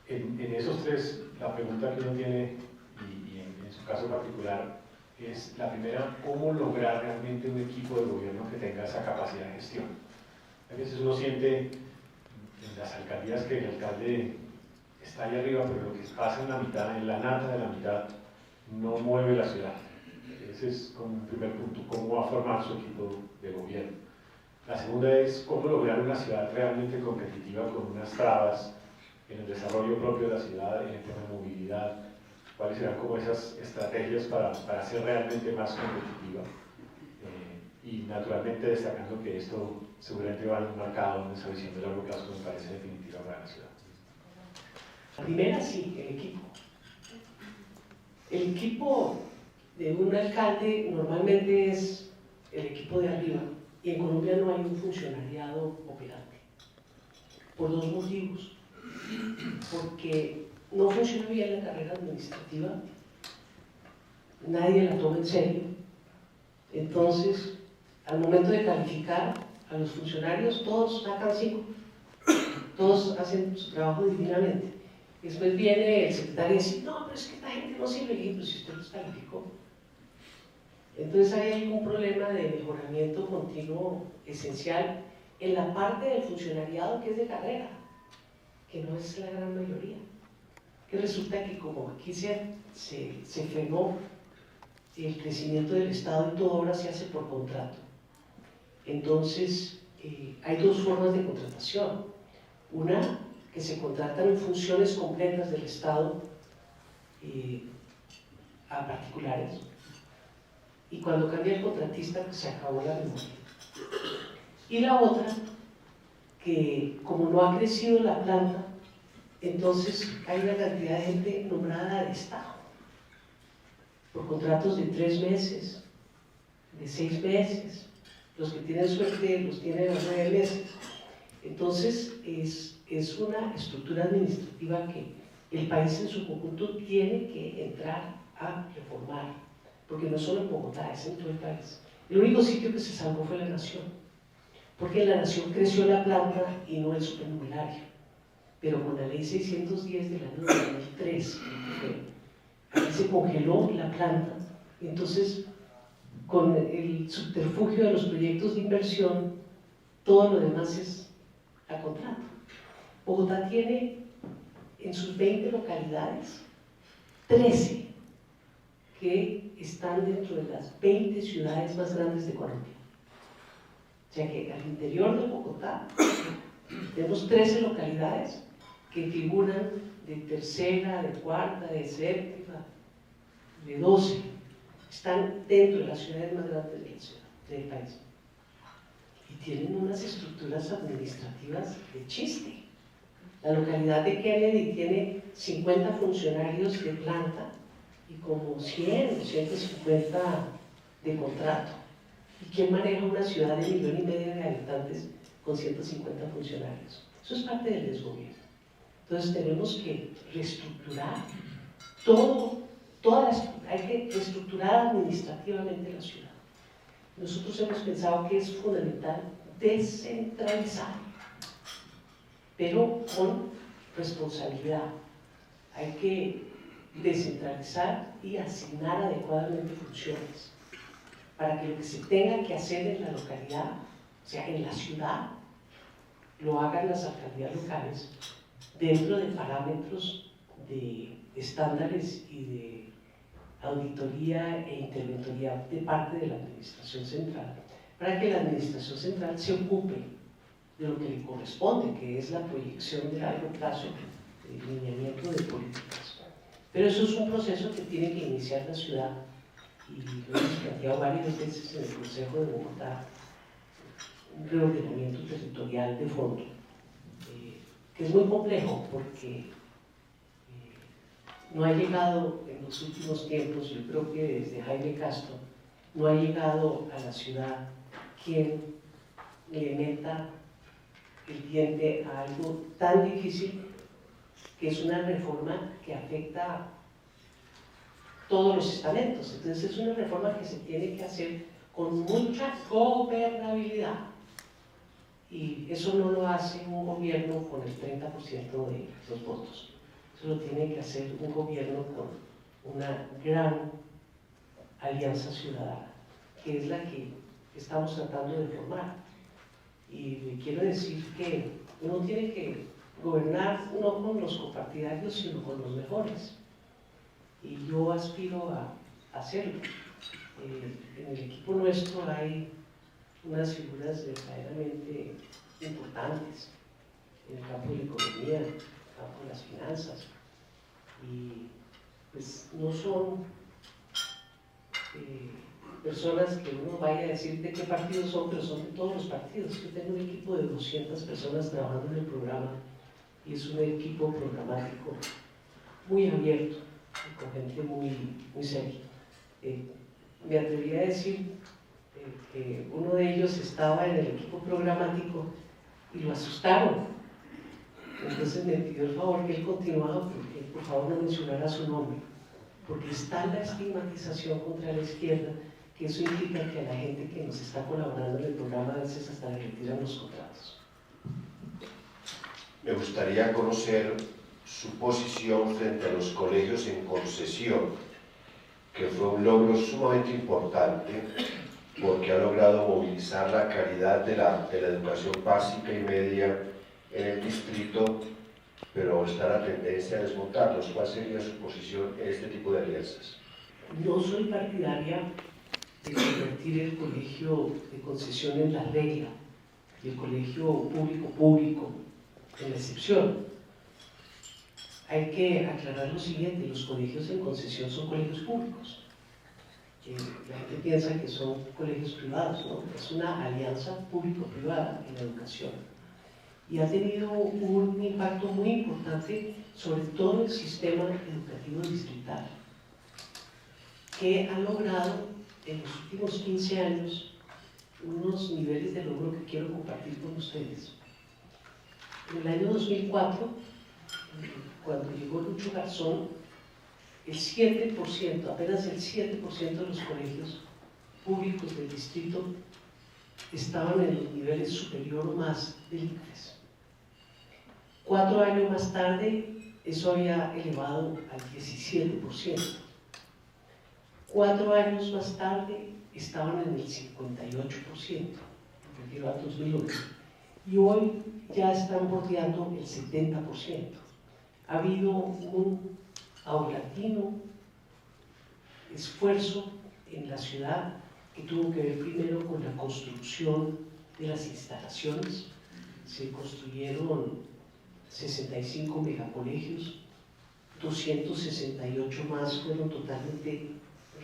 En esos 3, la pregunta que uno tiene, y en su caso particular, es la primera: ¿cómo lograr realmente un equipo de gobierno que tenga esa capacidad de gestión? A veces uno siente en las alcaldías que el alcalde está ahí arriba, pero lo que pasa en la mitad, en la nata de la mitad, no mueve la ciudad. Ese es como un primer punto: cómo va a formar su equipo de gobierno. La segunda es cómo lograr una ciudad realmente competitiva con unas trabas en el desarrollo propio de la ciudad, en el tema de movilidad. ¿Cuáles serán como esas estrategias para ser realmente más competitiva? Y naturalmente destacando que esto seguramente va enmarcado en esa visión de largo plazo que me parece definitiva para la ciudad. La primera, sí, el equipo. El equipo de un alcalde normalmente es el equipo de arriba, y en Colombia no hay un funcionariado operante, por 2 motivos. Porque no funciona bien la carrera administrativa, nadie la toma en serio. Entonces, al momento de calificar a los funcionarios, todos sacan 5, todos hacen su trabajo divinamente. Después viene el secretario y dice: no, pero es que esta gente no sirve. Y pues si usted los calificó. Entonces ahí hay un problema de mejoramiento continuo esencial en la parte del funcionariado que es de carrera, que no es la gran mayoría. Que resulta que como aquí se frenó el crecimiento del Estado y todo ahora se hace por contrato. Entonces hay 2 formas de contratación. Una, que se contratan funciones completas del Estado a particulares, y cuando cambia el contratista pues se acabó la memoria. Y la otra, que como no ha crecido la planta, entonces hay una cantidad de gente nombrada al Estado por contratos de 3 meses, de 6 meses, los que tienen suerte los tienen a 9 meses. Entonces es una estructura administrativa que el país en su conjunto tiene que entrar a reformar, porque no solo en Bogotá, es en todo el país. El único sitio que se salvó fue la Nación, porque en la Nación creció la planta y no el supernumerario. Pero con la ley 610 del año 2003, ahí se congeló la planta. Entonces con el subterfugio de los proyectos de inversión, todo lo demás es a contrato. Bogotá tiene en sus 20 localidades 13 que están dentro de las 20 ciudades más grandes de Colombia. O sea que al interior de Bogotá tenemos 13 localidades que figuran de tercera, de cuarta, de séptima, de 12. Están dentro de las ciudades más grandes de la ciudad, del país. Y tienen unas estructuras administrativas de chiste. La localidad de Kennedy tiene 50 funcionarios de planta y como 100 o 150 de contrato. ¿Y quién maneja una ciudad de 1,5 millones de habitantes con 150 funcionarios? Eso es parte del desgobierno. Entonces tenemos que reestructurar hay que reestructurar administrativamente la ciudad. Nosotros hemos pensado que es fundamental descentralizar, pero con responsabilidad. Hay que descentralizar y asignar adecuadamente funciones para que lo que se tenga que hacer en la localidad, o sea, en la ciudad, lo hagan las alcaldías locales dentro de parámetros de estándares y de auditoría e interventoría de parte de la administración central, para que la administración central se ocupe de lo que le corresponde, que es la proyección de largo plazo, el lineamiento de políticas. Pero eso es un proceso que tiene que iniciar la ciudad, y lo hemos planteado varias veces en el Consejo de Bogotá, un reordenamiento territorial de fondo, que es muy complejo porque no ha llegado en los últimos tiempos, yo creo que desde Jaime Castro, no ha llegado a la ciudad quien le meta el diente a algo tan difícil que es una reforma que afecta a todos los estamentos. Entonces es una reforma que se tiene que hacer con mucha gobernabilidad, y eso no lo hace un gobierno con el 30% de los votos. Eso lo tiene que hacer un gobierno con una gran alianza ciudadana, que es la que estamos tratando de formar. Y le quiero decir que uno tiene que gobernar no con los copartidarios, sino con los mejores. Y yo aspiro a hacerlo. En el equipo nuestro hay unas figuras verdaderamente importantes en el campo de la economía, en el campo de las finanzas, y pues no son personas que uno vaya a decir de qué partidos son, pero son de todos los partidos. Yo tengo un equipo de 200 personas trabajando en el programa, y es un equipo programático muy abierto y con gente muy seria. Me atrevería a decir que uno de ellos estaba en el equipo programático y lo asustaron. Entonces me pidió el favor que él continuara, porque por favor no mencionara su nombre, porque está la estigmatización contra la izquierda, que eso implica que a la gente que nos está colaborando en el programa a veces hasta le retiran los contratos. Me gustaría conocer su posición frente a los colegios en concesión, que fue un logro sumamente importante porque ha logrado movilizar la calidad de la educación básica y media en el distrito, pero está la tendencia a desmontarlos. ¿Cuál sería su posición en este tipo de alianzas? No soy partidaria de convertir el colegio de concesión en la regla y el colegio público en la excepción. Hay que aclarar lo siguiente: los colegios en concesión son colegios públicos. La gente piensa que son colegios privados, ¿no? Es una alianza público-privada en la educación, y ha tenido un impacto muy importante sobre todo el sistema educativo distrital, que ha logrado en los últimos 15 años unos niveles de logro que quiero compartir con ustedes. En el año 2004, cuando llegó Lucho Garzón, el 7%, apenas el 7% de los colegios públicos del distrito estaban en los niveles superior o más del ICFES. 4 años más tarde, eso había elevado al 17%. 4 años más tarde, estaban en el 58%, me refiero al 2008, y hoy ya están bordeando el 70%. Ha habido un paulatino esfuerzo en la ciudad que tuvo que ver primero con la construcción de las instalaciones. Se construyeron 65 megacolegios, 268 más fueron totalmente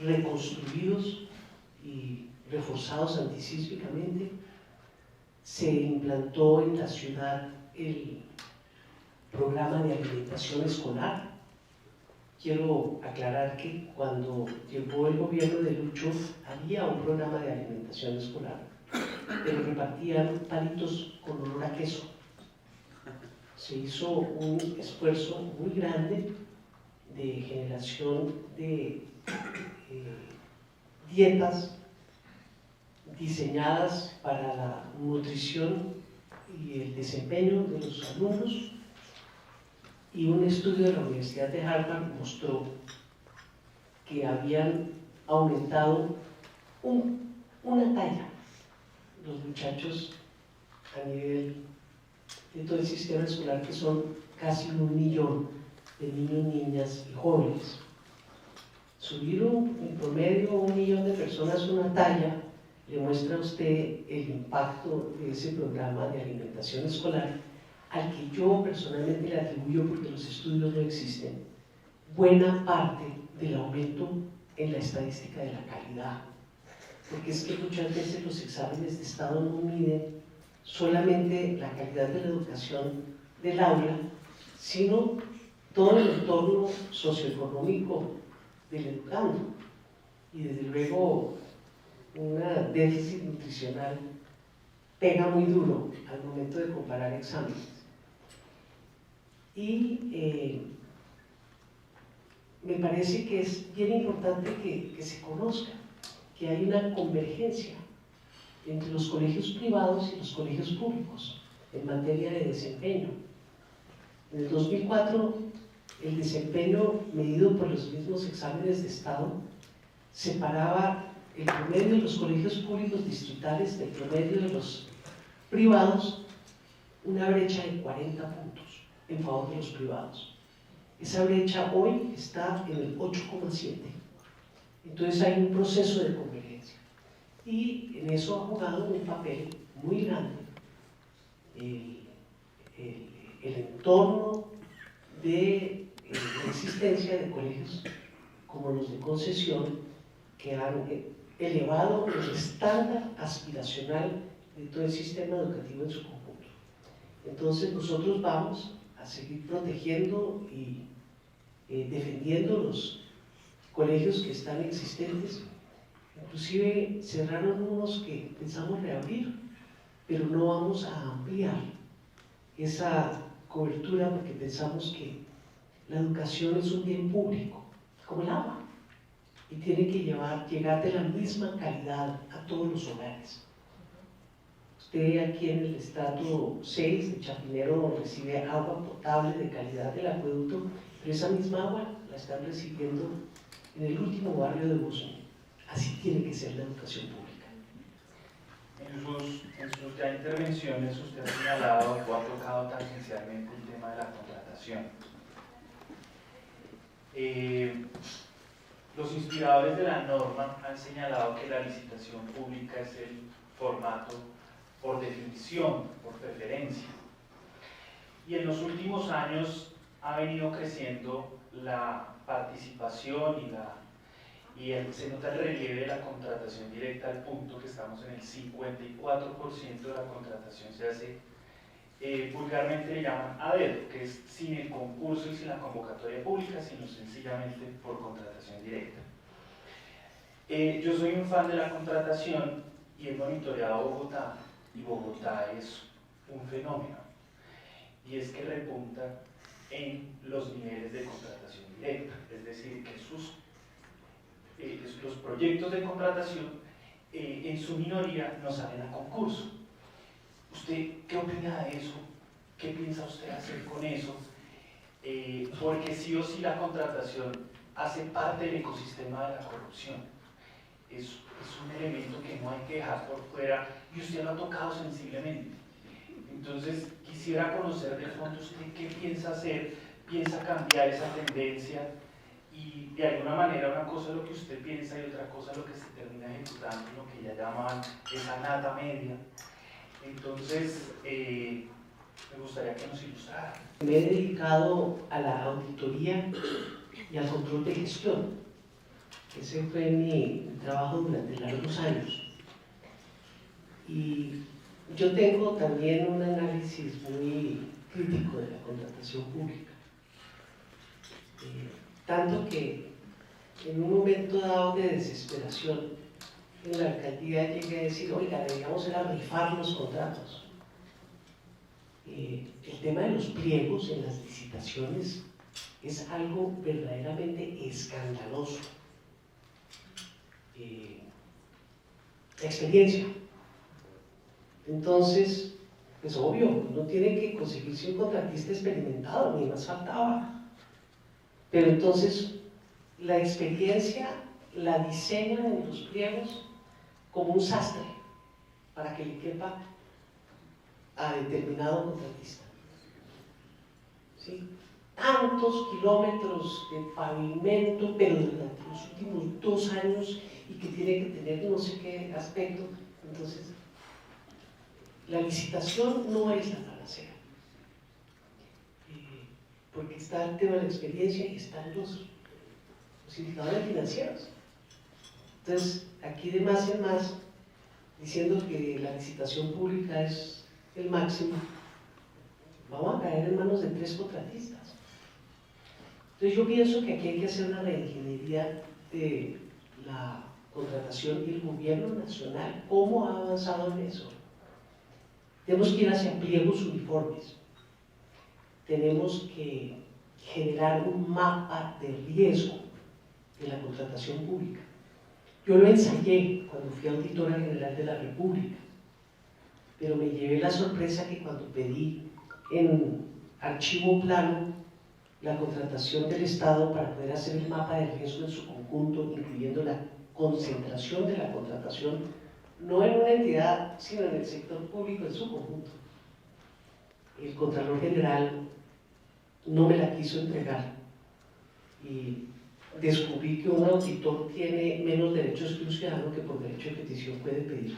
reconstruidos y reforzados antisísmicamente. Se implantó en la ciudad el programa de alimentación escolar. Quiero aclarar que cuando llegó el gobierno de Lucho había un programa de alimentación escolar, pero repartían palitos con olor a queso. Se hizo un esfuerzo muy grande de generación de dietas diseñadas para la nutrición y el desempeño de los alumnos, y un estudio de la Universidad de Harvard mostró que habían aumentado una talla los muchachos a nivel de todo el sistema escolar, que son casi 1 millón de niños, niñas y jóvenes. Subir en promedio 1 millón de personas una talla le muestra a usted el impacto de ese programa de alimentación escolar, al que yo personalmente le atribuyo, porque los estudios no existen, buena parte del aumento en la estadística de la calidad. Porque es que muchas veces los exámenes de Estado no miden solamente la calidad de la educación del aula, sino todo el entorno socioeconómico del educando. Y desde luego, un déficit nutricional pega muy duro al momento de comparar exámenes. Y me parece que es bien importante que se conozca que hay una convergencia entre los colegios privados y los colegios públicos en materia de desempeño. En el 2004, el desempeño medido por los mismos exámenes de Estado separaba el promedio de los colegios públicos distritales del promedio de los privados, una brecha de 40 puntos en favor de los privados. Esa brecha hoy está en el 8,7. Entonces hay un proceso de convergencia. Y en eso ha jugado un papel muy grande el entorno de la existencia de colegios como los de concesión, que han elevado el estándar aspiracional de todo el sistema educativo en su conjunto. Entonces nosotros vamos a seguir protegiendo y defendiendo los colegios que están existentes. Inclusive cerraron unos que pensamos reabrir, pero no vamos a ampliar esa cobertura, porque pensamos que la educación es un bien público, como el agua, y tiene que llegar de la misma calidad a todos los hogares. Usted aquí en el estrato 6 de Chapinero recibe agua potable de calidad del acueducto, pero esa misma agua la están recibiendo en el último barrio de Boston. Así tiene que ser la educación pública. En sus ya intervenciones usted ha señalado o ha tocado tangencialmente el tema de la contratación. Los inspiradores de la norma han señalado que la licitación pública es el formato por definición, por preferencia. Y en los últimos años ha venido creciendo la participación se nota el relieve de la contratación directa, al punto que estamos en el 54% de la contratación se hace, vulgarmente le llaman a dedo, que es sin el concurso y sin la convocatoria pública, sino sencillamente por contratación directa. Yo soy un fan de la contratación y he monitoreado Bogotá, y Bogotá es un fenómeno, y es que repunta en los niveles de contratación directa, es decir, que los proyectos de contratación en su minoría no salen a concurso. ¿Usted qué opina de eso? ¿Qué piensa usted hacer con eso? Porque sí o sí la contratación hace parte del ecosistema de la corrupción. es un elemento que no hay que dejar por fuera y usted lo ha tocado sensiblemente. Entonces, quisiera conocer de fondo usted qué piensa hacer, piensa cambiar esa tendencia y de alguna manera una cosa es lo que usted piensa y otra cosa es lo que se termina ejecutando, lo que ya llaman esa nata media. Entonces, me gustaría que nos ilustrara. Me he dedicado a la auditoría y al control de gestión. Ese fue mi trabajo durante largos años. Y yo tengo también un análisis muy crítico de la contratación pública. Tanto que en un momento dado de desesperación en la alcaldía llegué a decir, oiga, deberíamos era rifar los contratos. El tema de los pliegos en las licitaciones es algo verdaderamente escandaloso. Experiencia. Entonces, es obvio, uno tiene que conseguirse un contratista experimentado, ni más faltaba. Pero entonces, la experiencia la diseñan en los pliegos como un sastre para que le quepa a determinado contratista. ¿Sí? Tantos kilómetros de pavimento, pero durante los últimos 2 años y que tiene que tener no sé qué aspecto. Entonces, la licitación no es la panacea, porque está el tema de la experiencia y están los indicadores financieros. Entonces, aquí de más en más, diciendo que la licitación pública es el máximo, vamos a caer en manos de 3 contratistas. Entonces yo pienso que aquí hay que hacer una reingeniería de la contratación y el gobierno nacional, ¿cómo ha avanzado en eso? Tenemos que ir hacia pliegos uniformes, tenemos que generar un mapa de riesgo de la contratación pública. Yo lo ensayé cuando fui auditora general de la República, pero me llevé la sorpresa que cuando pedí en archivo plano la contratación del Estado para poder hacer el mapa de riesgo en su conjunto, incluyendo la concentración de la contratación, no en una entidad, sino en el sector público en su conjunto. El Contralor General no me la quiso entregar y descubrí que un auditor tiene menos derechos que un ciudadano que por derecho de petición puede pedir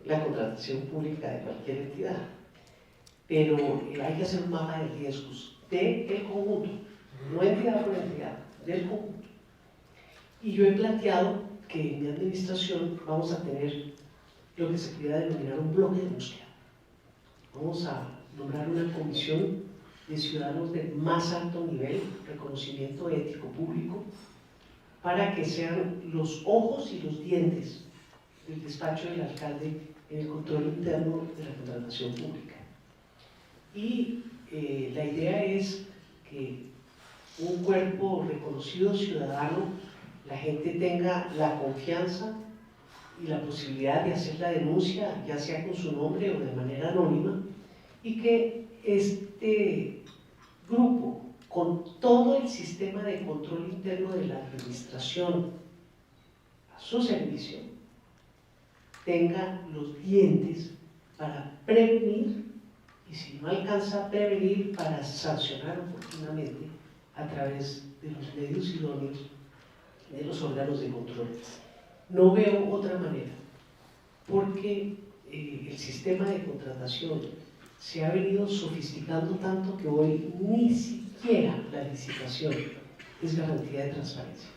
la contratación pública de cualquier entidad. Pero hay que hacer un mapa de riesgos del conjunto, no entidad por entidad, del conjunto. Y yo he planteado que en mi administración vamos a tener lo que se pudiera denominar un bloque de búsqueda. Vamos a nombrar una comisión de ciudadanos de más alto nivel, reconocimiento ético público, para que sean los ojos y los dientes del despacho del alcalde en el control interno de la contratación pública. Y la idea es que un cuerpo reconocido ciudadano, la gente tenga la confianza y la posibilidad de hacer la denuncia, ya sea con su nombre o de manera anónima, y que este grupo, con todo el sistema de control interno de la administración a su servicio, tenga los dientes para prevenir y, si no alcanza a prevenir, para sancionar oportunamente a través de los medios idóneos de los órganos de control. No veo otra manera, porque el sistema de contratación se ha venido sofisticando tanto que hoy ni siquiera la licitación es garantía de transparencia.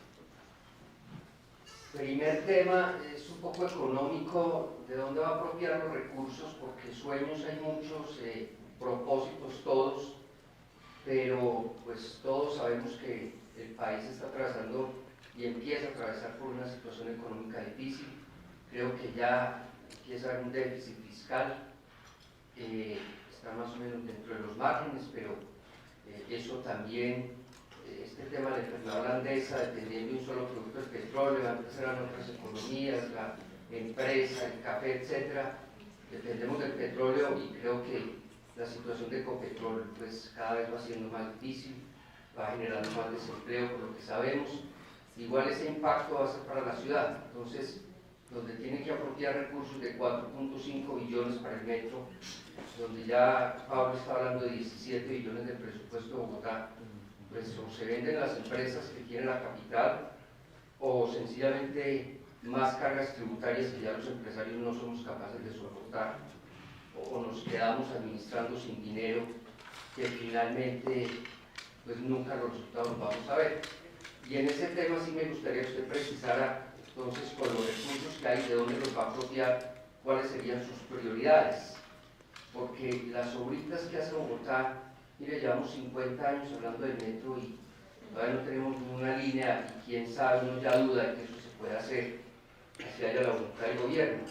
Primer tema es un poco económico, ¿de dónde va a apropiar los recursos? Porque sueños hay muchos, propósitos todos, pero pues todos sabemos que el país está atravesando y empieza a atravesar por una situación económica difícil. Creo que ya empieza a haber un déficit fiscal, está más o menos dentro de los márgenes, pero eso también, este tema de la enfermedad holandesa, dependiendo de un solo producto del petróleo, antes eran otras economías, la empresa, el café, etcétera, dependemos del petróleo y creo que la situación de Ecopetrol pues cada vez va siendo más difícil, va generando más desempleo por lo que sabemos. igual ese impacto va a ser para la ciudad. Entonces, donde tiene que apropiar recursos de 4.5 billones para el metro, donde ya Pablo está hablando de 17 billones de presupuesto de Bogotá, pues o se venden las empresas que tiene la capital, o sencillamente más cargas tributarias que ya los empresarios no somos capaces de soportar, o nos quedamos administrando sin dinero, que finalmente pues nunca los resultados los vamos a ver. Y en ese tema sí me gustaría que usted precisara, entonces, con los recursos que hay, de dónde los va a apropiar, cuáles serían sus prioridades. Porque las obritas que hace Bogotá, mire, llevamos 50 años hablando del metro y todavía no tenemos ninguna línea, y quién sabe, uno ya duda de que eso se pueda hacer, así haya la voluntad del gobierno.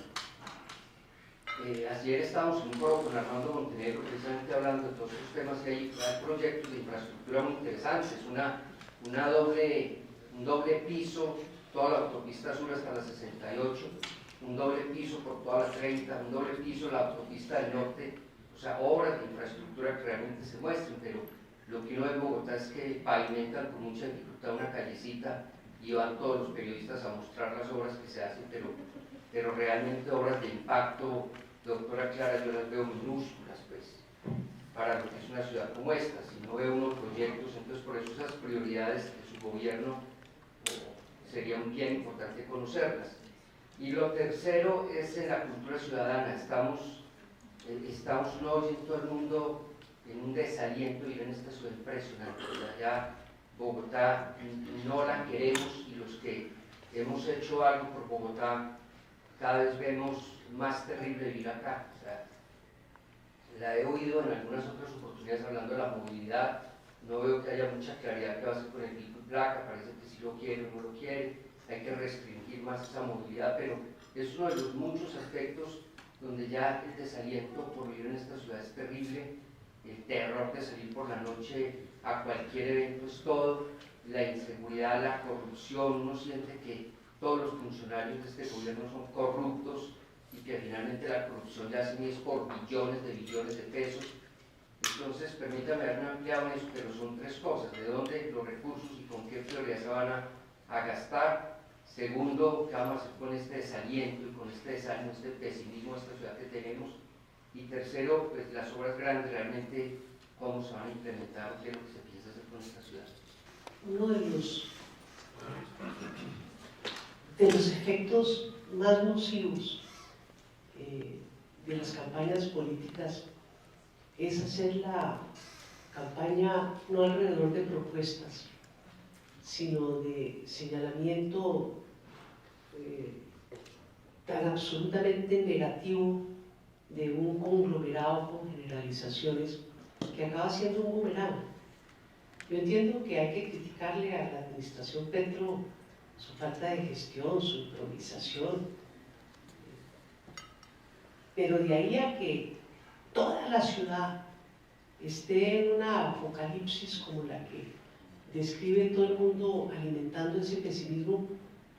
Ayer estábamos en un foro con Armando Montenegro precisamente hablando de todos estos temas, que hay proyectos de infraestructura muy interesantes, un doble piso, toda la autopista sur hasta la 68, un doble piso por toda la 30, un doble piso la autopista del norte, o sea, obras de infraestructura que realmente se muestran, pero lo que uno ve en Bogotá es que pavimentan con mucha dificultad una callecita y van todos los periodistas a mostrar las obras que se hacen, pero realmente obras de impacto, doctora Clara, yo las veo minúsculas, pues, para lo que es una ciudad como esta. Si no veo unos proyectos, entonces por eso esas prioridades de su gobierno sería bien importante conocerlas. Y lo tercero es en la cultura ciudadana. Estamos hoy en todo el mundo en un desaliento, y en esta ciudad impresionante. Ya Bogotá no la queremos, y los que hemos hecho algo por Bogotá cada vez vemos más terrible vivir acá. O sea, la he oído en algunas otras oportunidades hablando de la movilidad, no veo que haya mucha claridad que va a hacer con el pico y placa, parece que sí lo quiere o no lo quiere, hay que restringir más esa movilidad, pero es uno de los muchos aspectos donde ya el desaliento por vivir en esta ciudad es terrible, el terror de salir por la noche a cualquier evento es todo, la inseguridad, la corrupción, uno siente que todos los funcionarios de este gobierno son corruptos y que finalmente la corrupción ya se mide por billones de pesos. Entonces, permítame darme ampliado en eso, pero son tres cosas: de dónde los recursos y con qué prioridad se van a gastar. Segundo, qué vamos a hacer con este desaliento y con este desánimo, este pesimismo de esta ciudad que tenemos. Y tercero, pues las obras grandes, realmente cómo se van a implementar, qué es lo que se piensa hacer con esta ciudad. Uno de los efectos más nocivos de las campañas políticas es hacer la campaña no alrededor de propuestas, sino de señalamiento tan absolutamente negativo de un conglomerado con generalizaciones que acaba siendo un boomerang. Yo entiendo que hay que criticarle a la administración Petro su falta de gestión, su improvisación, pero de ahí a que toda la ciudad esté en una apocalipsis como la que describe todo el mundo alimentando ese pesimismo,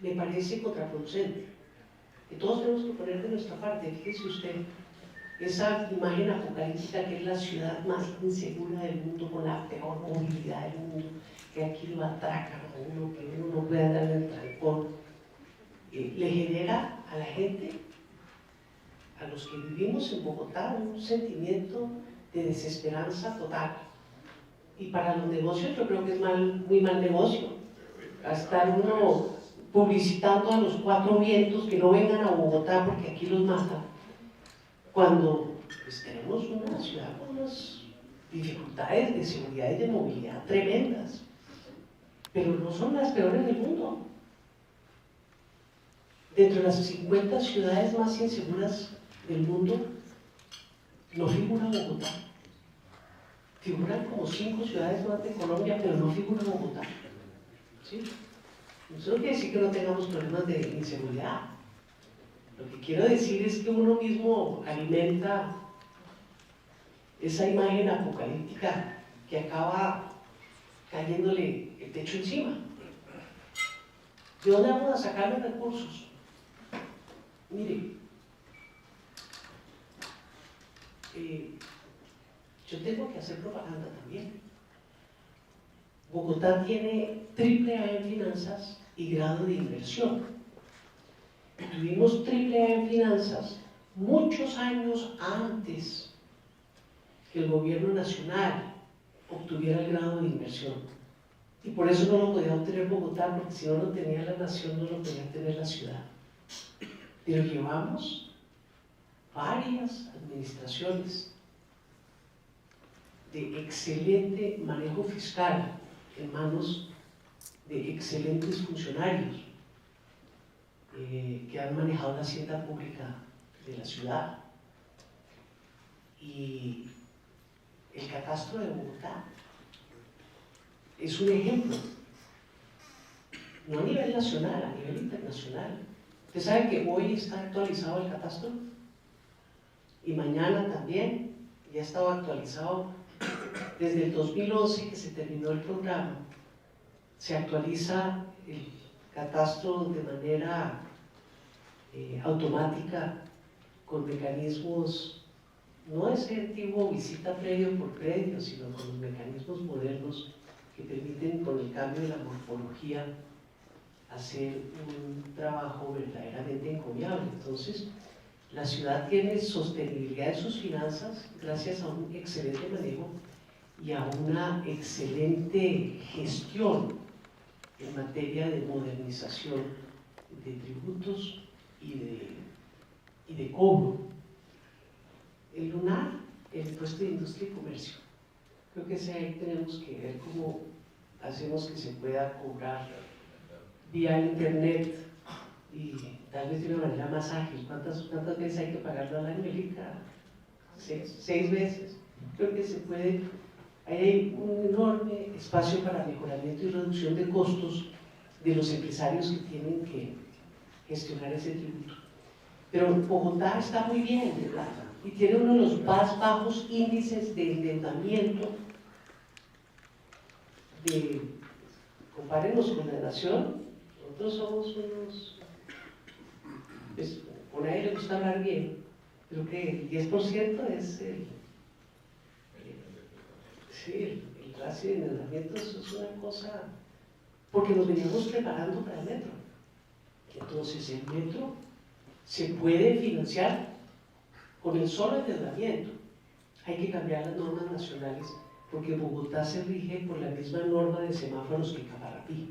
me parece contraproducente. Que todos tenemos que poner de nuestra parte. Fíjese usted, esa imagen apocalíptica que es la ciudad más insegura del mundo, con la peor movilidad del mundo, que aquí lo atracan a uno, que uno no puede andar en el trancón, le genera a la gente, a los que vivimos en Bogotá, un sentimiento de desesperanza total. Y para los negocios yo creo que es muy mal negocio estar uno publicitando a los cuatro vientos que no vengan a Bogotá porque aquí los matan, cuando pues, tenemos una ciudad con unas dificultades de seguridad y de movilidad tremendas, pero no son las peores del mundo. Dentro de las 50 ciudades más inseguras del mundo no figura Bogotá. Figuran como 5 ciudades más de Colombia, pero no figura Bogotá. ¿Sí? Eso no quiere decir que no tengamos problemas de inseguridad. Lo que quiero decir es que uno mismo alimenta esa imagen apocalíptica que acaba cayéndole el techo encima. ¿De dónde vamos a sacar los recursos? Mire, yo tengo que hacer propaganda también. Bogotá tiene AAA en finanzas y grado de inversión. Tuvimos AAA en finanzas muchos años antes que el gobierno nacional obtuviera el grado de inversión. Y por eso no lo podía obtener Bogotá, porque si no lo tenía la nación, no lo podía tener la ciudad. Pero llevamos varias administraciones de excelente manejo fiscal en manos de excelentes funcionarios que han manejado la hacienda pública de la ciudad. Y el catastro de Bogotá es un ejemplo, no a nivel nacional, a nivel internacional. Usted sabe que hoy está actualizado el catastro y mañana también, ya estaba actualizado desde el 2011 que se terminó el programa. Se actualiza el catastro de manera automática con mecanismos, no ese antiguo visita predio por predio, sino con los mecanismos modernos que permiten, con el cambio de la morfología, hacer un trabajo verdaderamente encomiable. Entonces, la ciudad tiene sostenibilidad en sus finanzas gracias a un excelente manejo y a una excelente gestión en materia de modernización de tributos y de cobro. El lunar, el impuesto de industria y comercio. Creo que ahí tenemos que ver cómo hacemos que se pueda cobrar vía internet y tal vez de una manera más ágil. ¿Cuántas veces hay que pagarlo al año, Erika? 6 veces. Creo que se puede. Ahí hay un enorme espacio para mejoramiento y reducción de costos de los empresarios que tienen que gestionar ese tributo. Pero Bogotá está muy bien de plata y tiene uno de los más bajos índices de endeudamiento. Compárenos con la nación, nosotros somos unos, pues, por ahí le gusta hablar bien, pero que el 10% es el ratio de endeudamiento. Eso es una cosa, porque nos veníamos preparando para el metro. Entonces el metro se puede financiar con el solo endeudamiento. Hay que cambiar las normas nacionales porque Bogotá se rige por la misma norma de semáforos que Caparapí.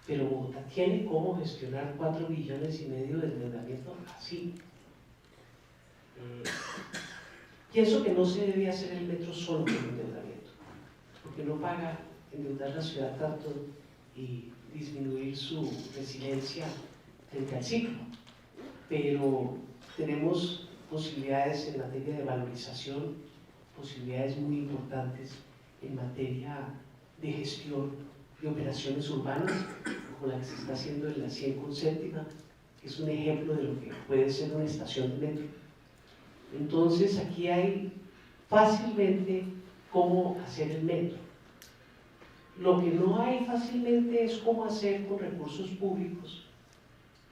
Pero Bogotá tiene cómo gestionar 4,5 billones de endeudamiento así. Pienso que no se debe hacer el metro solo con endeudamiento, porque no paga endeudar la ciudad tanto y disminuir su resiliencia frente al ciclo. Pero tenemos posibilidades en materia de valorización, posibilidades muy importantes en materia de gestión de operaciones urbanas, como la que se está haciendo en la 100 con séptima, que es un ejemplo de lo que puede ser una estación de metro. Entonces aquí hay fácilmente cómo hacer el metro. Lo que no hay fácilmente es cómo hacer con recursos públicos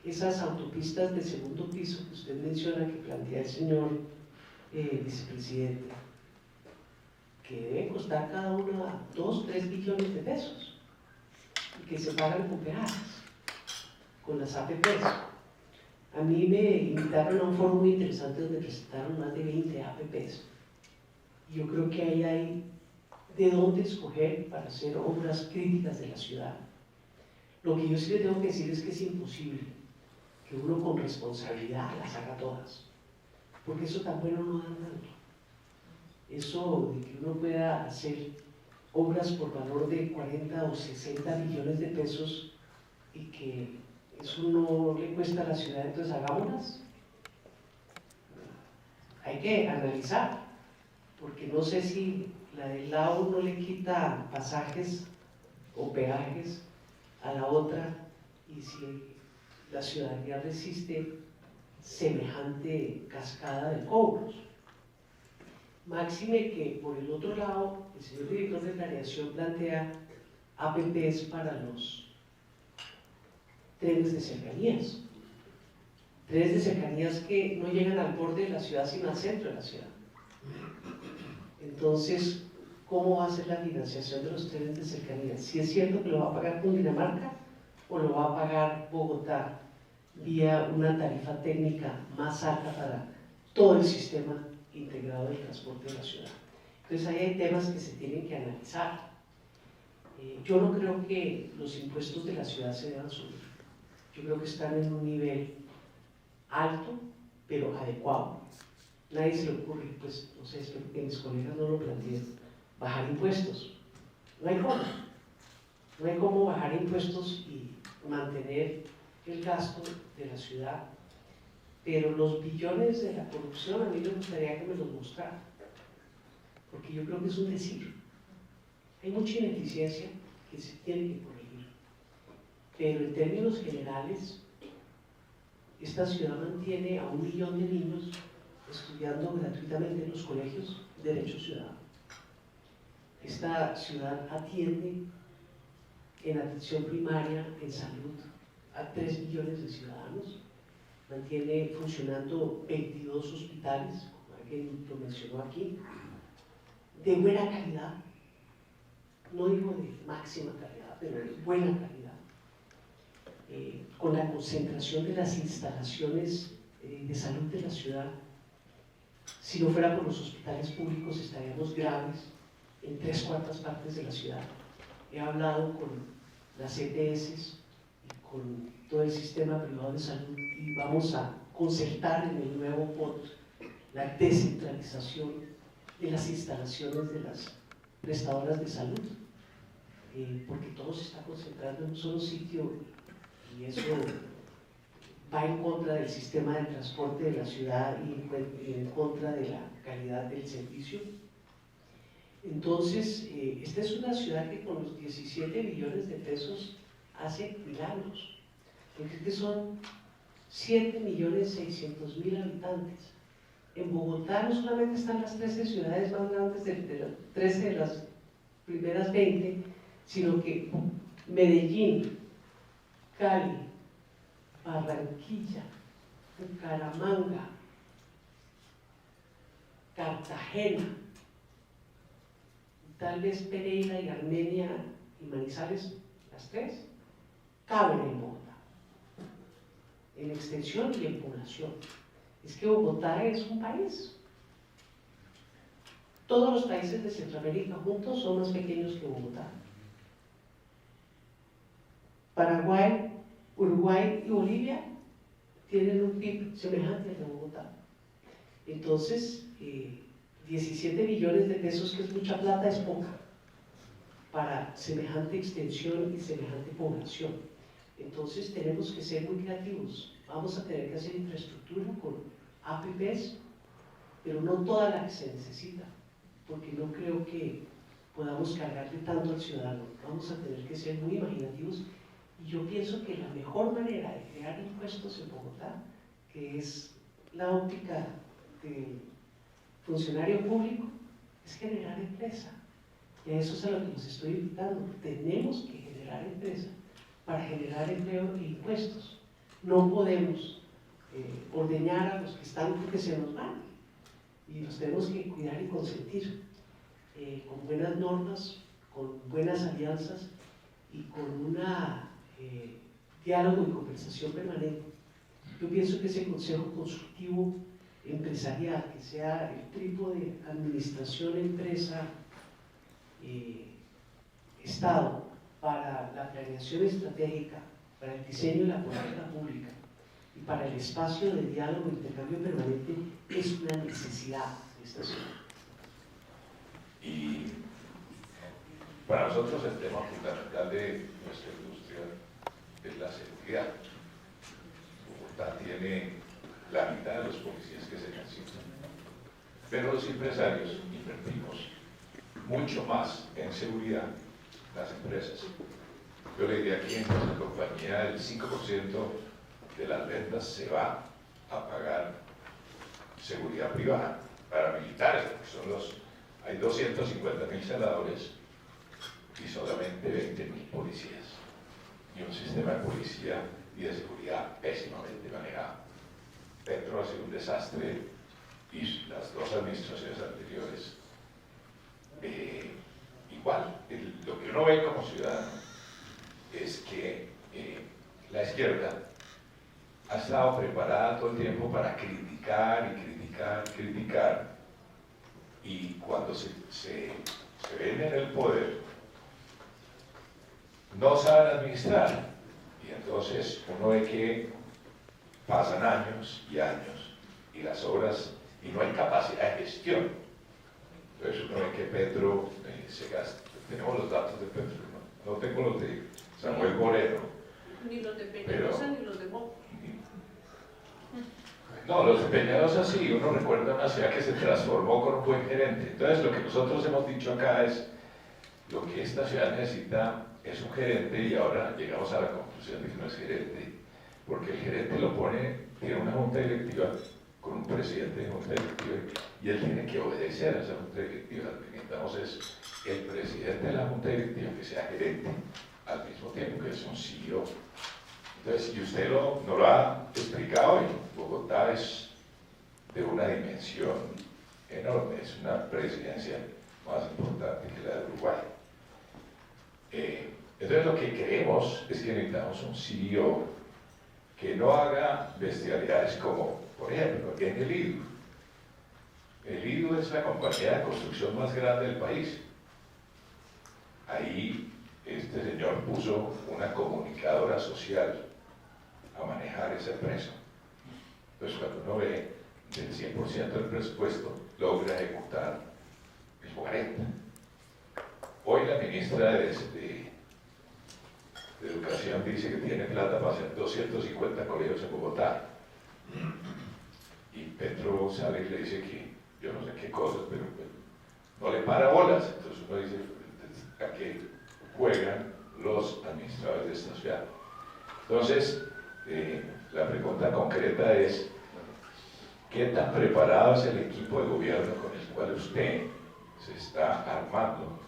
esas autopistas de segundo piso que usted menciona, que plantea el señor vicepresidente, que deben costar cada una 2-3 billones de pesos y que se pagan con peajes, con las APPs. A mí me invitaron a un foro muy interesante donde presentaron más de 20 APPs. Y yo creo que ahí hay de dónde escoger para hacer obras críticas de la ciudad. Lo que yo sí le tengo que decir es que es imposible que uno con responsabilidad las haga todas, porque eso tan bueno no da tanto. Eso de que uno pueda hacer obras por valor de 40 o 60 millones de pesos y que eso no le cuesta a la ciudad, entonces hagámoslas. Hay que analizar, porque no sé si la del lado no le quita pasajes o peajes a la otra, y si la ciudadanía resiste semejante cascada de cobros. Máxime que por el otro lado el señor director de planeación plantea APPs para los trenes de cercanías. Trenes de cercanías que no llegan al borde de la ciudad sino al centro de la ciudad. Entonces, ¿cómo va a ser la financiación de los trenes de cercanías? Si es cierto que lo va a pagar Cundinamarca o lo va a pagar Bogotá vía una tarifa técnica más alta para todo el sistema integrado del transporte de la ciudad. Entonces ahí hay temas que se tienen que analizar. Yo no creo que los impuestos de la ciudad se deban subir. Yo creo que están en un nivel alto, pero adecuado. Nadie se le ocurre, pues, no sé, espero que mis colegas no lo planteen, bajar impuestos. No hay cómo. No hay cómo bajar impuestos y mantener el gasto de la ciudad. Pero los billones de la corrupción a mí me gustaría que me los mostraran, porque yo creo que es un decir. Hay mucha ineficiencia que se tiene que corregir. Pero en términos generales, esta ciudad mantiene a 1 millón de niños estudiando gratuitamente en los colegios Derecho Ciudadano. Esta ciudad atiende en atención primaria, en salud, a 3 millones de ciudadanos, mantiene funcionando 22 hospitales, como alguien lo mencionó aquí, de buena calidad, no digo de máxima calidad, pero de buena calidad, con la concentración de las instalaciones de salud de la ciudad. Si no fuera por los hospitales públicos estaríamos graves en 3/4 partes de la ciudad. He hablado con las EPS y con todo el sistema privado de salud y vamos a concertar en el nuevo POT la descentralización de las instalaciones de las prestadoras de salud, porque todo se está concentrando en un solo sitio y eso va en contra del sistema de transporte de la ciudad y en contra de la calidad del servicio. Entonces, esta es una ciudad que con los 17 billones de pesos hace milagros, porque es que son 7.600.000 habitantes. En Bogotá no solamente están las 13 ciudades más grandes, de 13 de las primeras 20, sino que Medellín, Cali, Barranquilla, Bucaramanga, Cartagena, tal vez Pereira y Armenia y Manizales, las 3, caben en Bogotá, en extensión y en población. Es que Bogotá es un país. Todos los países de Centroamérica juntos son más pequeños que Bogotá. Paraguay, Uruguay y Bolivia tienen un PIB semejante al de Bogotá. Entonces, 17 billones de pesos, que es mucha plata, es poca para semejante extensión y semejante población. Entonces tenemos que ser muy creativos. Vamos a tener que hacer infraestructura con APPs, pero no toda la que se necesita, porque no creo que podamos cargarle tanto al ciudadano. Vamos a tener que ser muy imaginativos. Y yo pienso que la mejor manera de crear impuestos en Bogotá, que es la óptica del funcionario público, es generar empresa. Y a eso es a lo que nos estoy invitando. Tenemos que generar empresa para generar empleo e impuestos. No podemos ordeñar a los que están porque se nos van. Y los tenemos que cuidar y consentir con buenas normas, con buenas alianzas y con una diálogo y conversación permanente. Yo pienso que ese consejo consultivo empresarial, que sea el trípode administración, empresa, Estado, para la planeación estratégica, para el diseño de la política pública y para el espacio de diálogo e intercambio permanente, es una necesidad de esta ciudad. Y para nosotros el tema fundamental de nuestra industria es la seguridad. Bogotá tiene la mitad de los policías que se necesitan, pero los empresarios invertimos mucho más en seguridad las empresas. Yo le diría que en nuestra compañía el 5% de las ventas se va a pagar seguridad privada para militares, porque hay 250.000 celadores y solamente 20.000 policías, y un sistema de policía y de seguridad pésimamente manejado. Petro ha sido un desastre y las dos administraciones anteriores igual. Lo que uno ve como ciudadano es que la izquierda ha estado preparada todo el tiempo para criticar y criticar y criticar, y cuando se ven en el poder no saben administrar, y entonces uno ve que pasan años y años y las obras, y no hay capacidad de gestión. Entonces uno ve que Petro se gasta. Tenemos los datos de Petro, no tengo los de Samuel Moreno. Ni los de Peñalosa ni los de Moco. No, los de Peñalosa sí, uno recuerda una ciudad que se transformó con un buen gerente. Entonces lo que nosotros hemos dicho acá es, lo que esta ciudad necesita es un gerente, y ahora llegamos a la conclusión de que no es gerente, porque el gerente lo pone, tiene una junta directiva con un presidente de junta directiva, y él tiene que obedecer a esa junta directiva. Lo que necesitamos es el presidente de la junta directiva que sea gerente, al mismo tiempo que es un CEO. Entonces, y usted no lo ha explicado, y Bogotá es de una dimensión enorme, es una presidencia más importante que la de Uruguay. Entonces lo que queremos es que necesitamos un CEO que no haga bestialidades como, por ejemplo, en el IDU. El IDU es la compañía de construcción más grande del país. Ahí este señor puso una comunicadora social a manejar esa empresa. Entonces cuando uno ve del 100% del presupuesto, logra ejecutar el 40%. Hoy la ministra de Educación dice que tiene plata para hacer 250 colegios en Bogotá. Y Petro sale y le dice que yo no sé qué cosas, pero no le para bolas. Entonces uno dice, ¿a qué juegan los administradores de esta ciudad? Entonces, la pregunta concreta es, ¿qué tan preparado es el equipo de gobierno con el cual usted se está armando?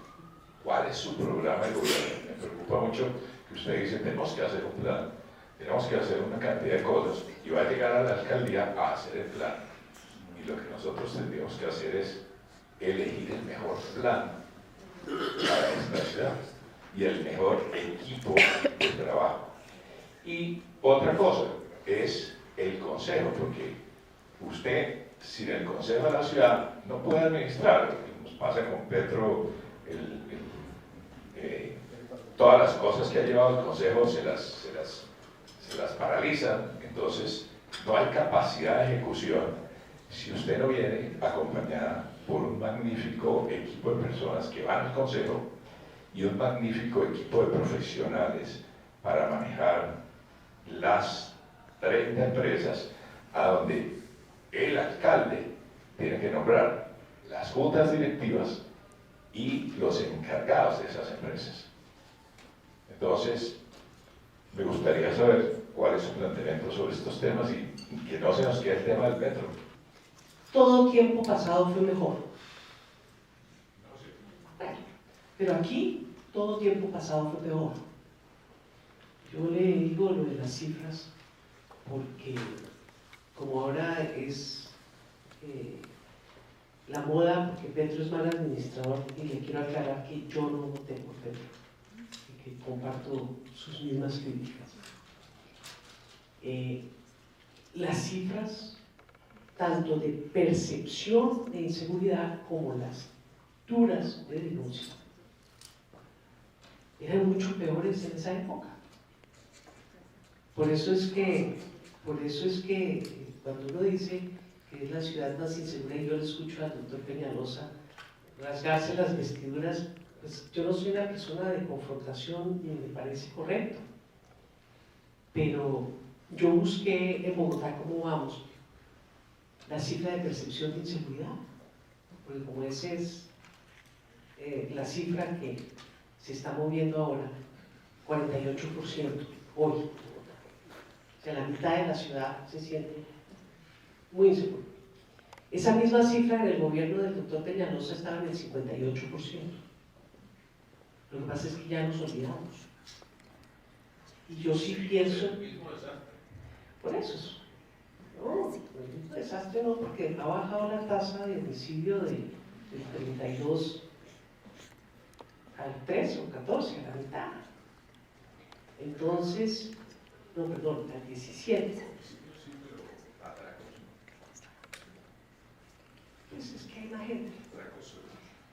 ¿Cuál es su programa de gobierno? Me preocupa mucho que usted dice, tenemos que hacer un plan, tenemos que hacer una cantidad de cosas, y va a llegar a la alcaldía a hacer el plan. Y lo que nosotros tendríamos que hacer es elegir el mejor plan para esta ciudad y el mejor equipo de trabajo. Y otra cosa es el consejo, porque usted, sin el consejo de la ciudad, no puede administrar. Lo que nos pasa con Petro, todas las cosas que ha llevado el consejo se las paralizan, entonces no hay capacidad de ejecución si usted no viene acompañada por un magnífico equipo de personas que van al consejo y un magnífico equipo de profesionales para manejar las 30 empresas a donde el alcalde tiene que nombrar las juntas directivas y los encargados de esas empresas. Entonces, me gustaría saber cuál es su planteamiento sobre estos temas y que no se nos quede el tema del metro. Todo tiempo pasado fue mejor. Pero aquí, todo tiempo pasado fue peor. Yo le digo lo de las cifras porque como ahora es la moda, porque Petro es mal administrador, y le quiero aclarar que yo no voté por Petro y que comparto sus mismas críticas. Las cifras, tanto de percepción de inseguridad como las duras de denuncia, eran mucho peores en esa época. Por eso es que cuando uno dice que es la ciudad más insegura, y yo le escucho al doctor Peñalosa rasgarse las vestiduras, pues yo no soy una persona de confrontación y me parece correcto. Pero yo busqué en Bogotá cómo vamos, la cifra de percepción de inseguridad, porque como esa es la cifra que se está moviendo ahora, 48% hoy. O sea, la mitad de la ciudad se siente muy insegura. Esa misma cifra en el gobierno del doctor Peñalosa estaba en el 58%. Lo que pasa es que ya nos olvidamos. Y yo sí pienso... Por eso. No, un desastre no, porque ha bajado la tasa de homicidio del 32 al 13 o 14, a la mitad. Entonces, no, perdón, al 17. Pues es que hay más gente.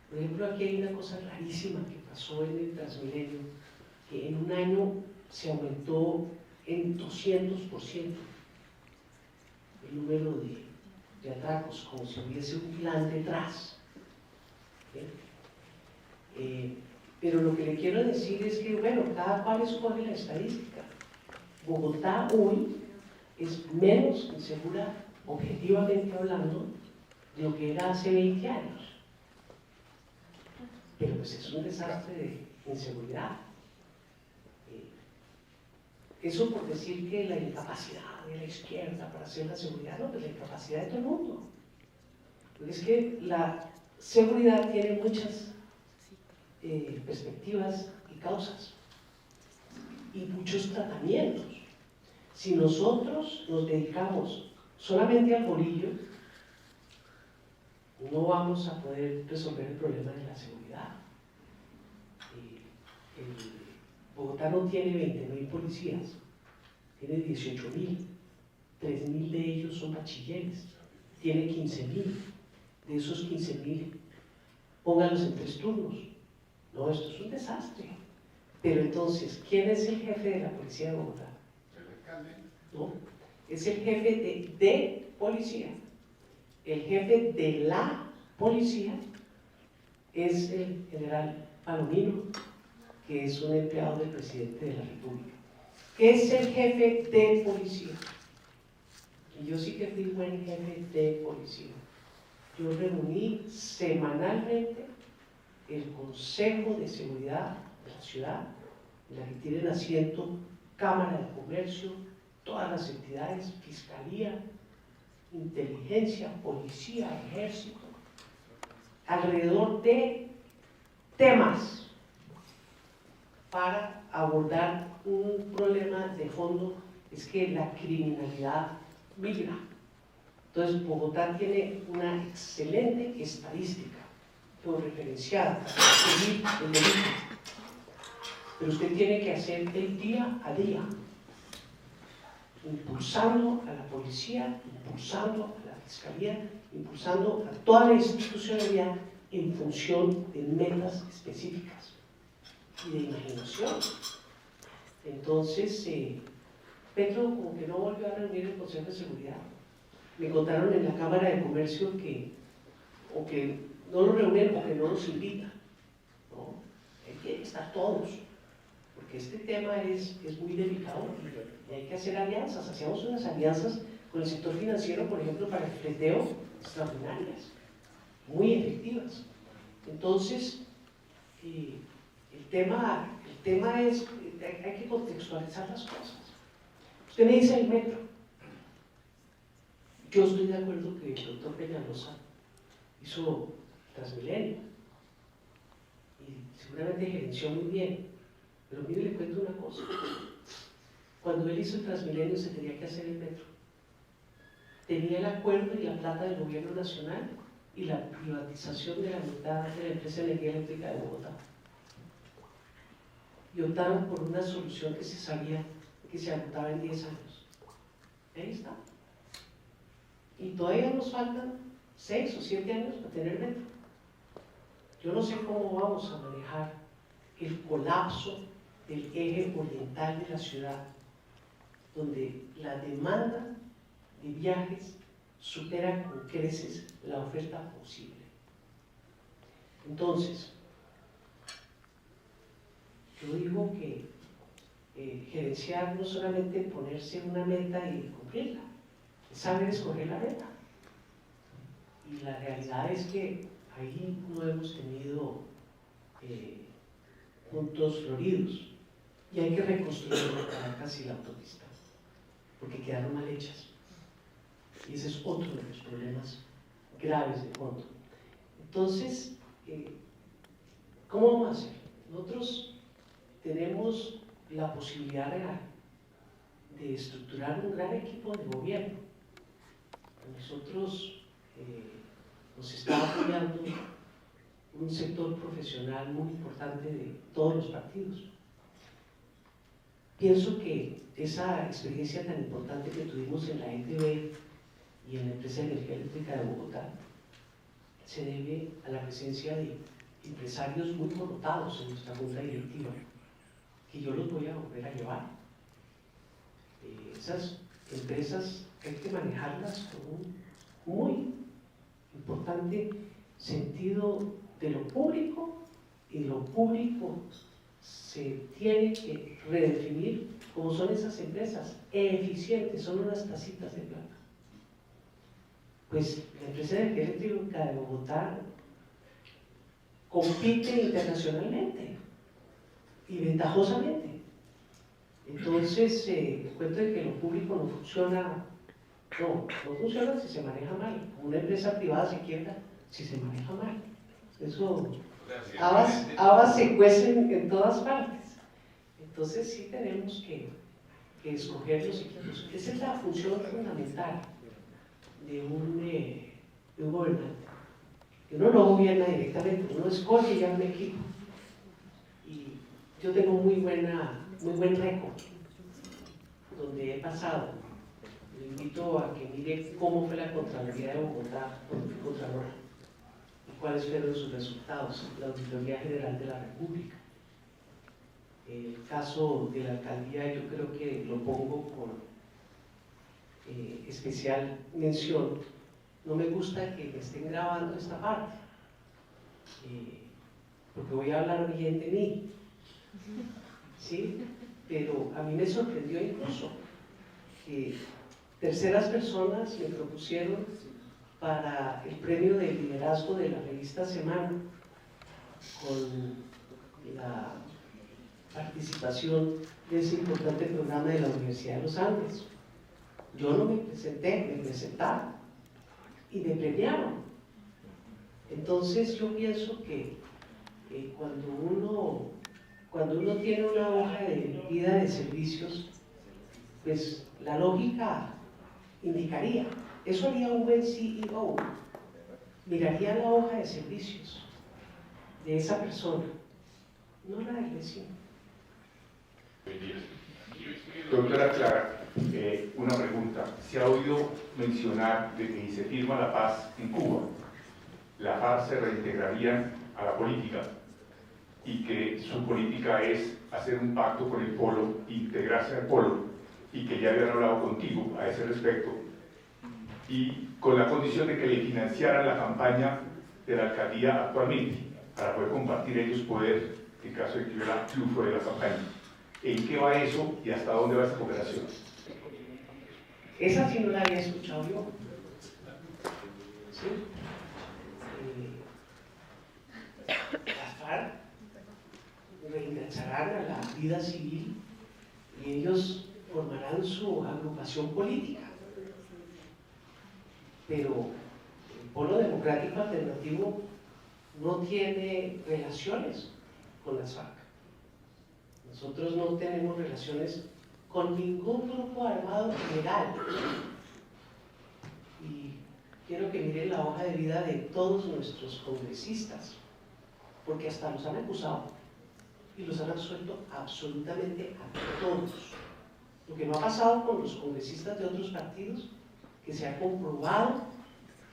Por ejemplo, aquí hay una cosa rarísima que pasó en el Transmilenio, que en un año se aumentó en 200% el número de atracos, como si hubiese un plan detrás. Pero lo que le quiero decir es que, bueno, cada cual escoge la estadística. Bogotá hoy es menos insegura, objetivamente hablando, de lo que era hace 20 años. Pero pues es un desastre de inseguridad. Eso por decir que la incapacidad de la izquierda para hacer la seguridad, no, pues la incapacidad de todo el mundo. Porque es que la seguridad tiene muchas perspectivas y causas y muchos tratamientos. Si nosotros nos dedicamos solamente al bolillo, no vamos a poder resolver el problema de la seguridad. Bogotá no tiene 20.000 policías, tiene 18.000, 3.000 de ellos son bachilleres, tiene 15.000, de esos 15.000, pónganlos en 3 turnos. No, esto es un desastre. Pero entonces, ¿quién es el jefe de la policía de Bogotá? El alcalde. No, es el jefe de policía. El jefe de la policía es el general Palomino, que es un empleado del presidente de la República. ¿Qué es el jefe de policía? Y yo sí que fui buen jefe de policía. Yo reuní semanalmente el Consejo de Seguridad de la ciudad, en la que tienen asiento Cámara de Comercio, todas las entidades, Fiscalía, Inteligencia, Policía, Ejército, alrededor de temas para abordar un problema de fondo, es que la criminalidad migra. Entonces, Bogotá tiene una excelente estadística, referenciada, seguir el delito. Pero usted tiene que hacer el día a día, impulsando a la policía, impulsando a la fiscalía, impulsando a toda la institucionalidad en función de metas específicas y de imaginación. Entonces, Petro como que no volvió a reunir el Consejo de Seguridad. Me contaron en la Cámara de Comercio que no lo reúnen o que no los invitan. ¿No? Hay que estar todos, porque este tema es muy delicado y hay que hacer alianzas. Hacíamos unas alianzas con el sector financiero, por ejemplo, para el fleteo, extraordinarias, muy efectivas. Entonces, el tema es, hay que contextualizar las cosas. Usted me dice el metro. Yo estoy de acuerdo que el doctor Peñalosa hizo Transmilenio y seguramente gerenció muy bien, pero mire, le cuento una cosa. Cuando él hizo el Transmilenio se tenía que hacer el metro. Tenía el acuerdo y la plata del gobierno nacional y la privatización de la mitad de la empresa de energía eléctrica de Bogotá. Y optaron por una solución que se sabía que se agotaba en 10 años. Ahí está. Y todavía nos faltan 6 o 7 años para tener metro. Yo no sé cómo vamos a manejar el colapso del eje oriental de la ciudad, donde la demanda de viajes supera con creces la oferta posible. Entonces, yo digo que gerenciar no solamente ponerse una meta y cumplirla, es saber escoger la meta. Y la realidad es que ahí no hemos tenido puntos floridos y hay que reconstruir la Caracas y la autopista, porque quedaron mal hechas. Y ese es otro de los problemas graves de fondo. Entonces, ¿cómo vamos a hacer? Nosotros tenemos la posibilidad real de estructurar un gran equipo de gobierno. Nosotros nos está apoyando un sector profesional muy importante de todos los partidos. pienso que esa experiencia tan importante que tuvimos en la ETB y en la empresa de energía eléctrica de Bogotá se debe a la presencia de empresarios muy connotados en nuestra junta directiva, que yo los voy a volver a llevar. Esas empresas hay que manejarlas con un muy importante sentido de lo público, y lo público se tiene que redefinir como son esas empresas, eficientes, son unas tacitas de plata. Pues la empresa de energía eléctrica de Bogotá compite internacionalmente y ventajosamente. Entonces, el cuento de que lo público no funciona, no funciona si se maneja mal. Una empresa privada se quiebra si se maneja mal. Eso, habas se cuecen en todas partes. Entonces sí tenemos que escoger los equipos. Esa es la función fundamental de un gobernante. Uno no gobierna directamente, uno escoge ya un equipo. Y yo tengo muy buen récord donde he pasado. Le invito a que mire cómo fue la Contraloría de Bogotá con el Contralor y cuáles fueron sus resultados, la Auditoría General de la República. El caso de la alcaldía yo creo que lo pongo con especial mención. No me gusta que me estén grabando esta parte, porque voy a hablar bien de mí, ¿sí? Pero a mí me sorprendió incluso que terceras personas me propusieron para el premio de liderazgo de la revista Semana, con la participación de ese importante programa de la Universidad de los Andes. Yo no me presenté, me presentaron y me premiaron. Entonces yo pienso que cuando uno tiene una hoja de vida de servicios, pues la lógica indicaría, eso haría un buen CEO, miraría la hoja de servicios de esa persona, no la del vecino. Doctora Clara, una pregunta. Se ha oído mencionar de que si se firma la paz en Cuba, la FARC se reintegrarían a la política y que su política es hacer un pacto con el Polo, integrarse al Polo, y que ya habían hablado contigo a ese respecto, y con la condición de que le financiaran la campaña de la alcaldía actualmente, para poder compartir ellos poder en caso de que hubiera triunfo de la campaña. ¿En qué va eso y hasta dónde va esa cooperación? Esa sí no la había escuchado yo. ¿Sí? Las FARC reingresarán a la vida civil y ellos formarán su agrupación política. Pero el Polo Democrático Alternativo no tiene relaciones con las FARC. Nosotros no tenemos relaciones con ningún grupo armado legal. Y quiero que miren la hoja de vida de todos nuestros congresistas, porque hasta los han acusado y los han absuelto absolutamente a todos. Lo que no ha pasado con los congresistas de otros partidos, que se ha comprobado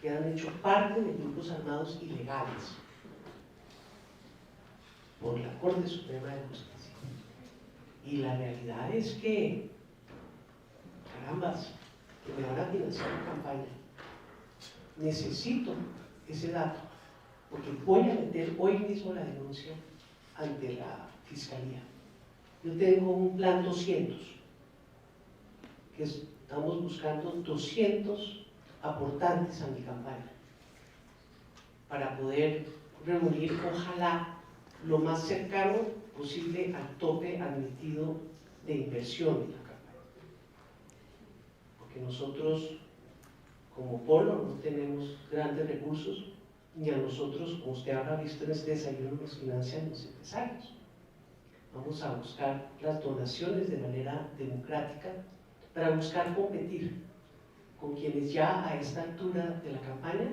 que han hecho parte de grupos armados ilegales por la Corte Suprema de Justicia. Y la realidad es que, carambas, que me van a financiar la campaña, necesito ese dato, porque voy a meter hoy mismo la denuncia ante la Fiscalía. Yo tengo un plan 200, que estamos buscando 200 aportantes a mi campaña, para poder reunir, ojalá, lo más cercano posible al tope admitido de inversión en la campaña. Porque nosotros, como Polo, no tenemos grandes recursos, ni a nosotros, como usted habrá visto en este desayuno, nos financian los empresarios. Vamos a buscar las donaciones de manera democrática para buscar competir con quienes ya a esta altura de la campaña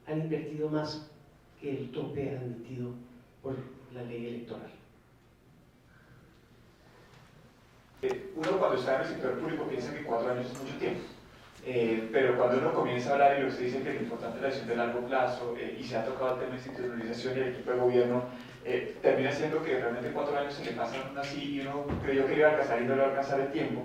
han invertido más que el tope admitido por la ley electoral. Uno cuando está en el sector público piensa que 4 años es mucho tiempo, pero cuando uno comienza a hablar y lo que se dice que lo importante es la visión de largo plazo y se ha tocado el tema de institucionalización y el equipo de gobierno, termina siendo que realmente 4 años se le pasan así y uno creyó que le iba a alcanzar y no le va a alcanzar el tiempo.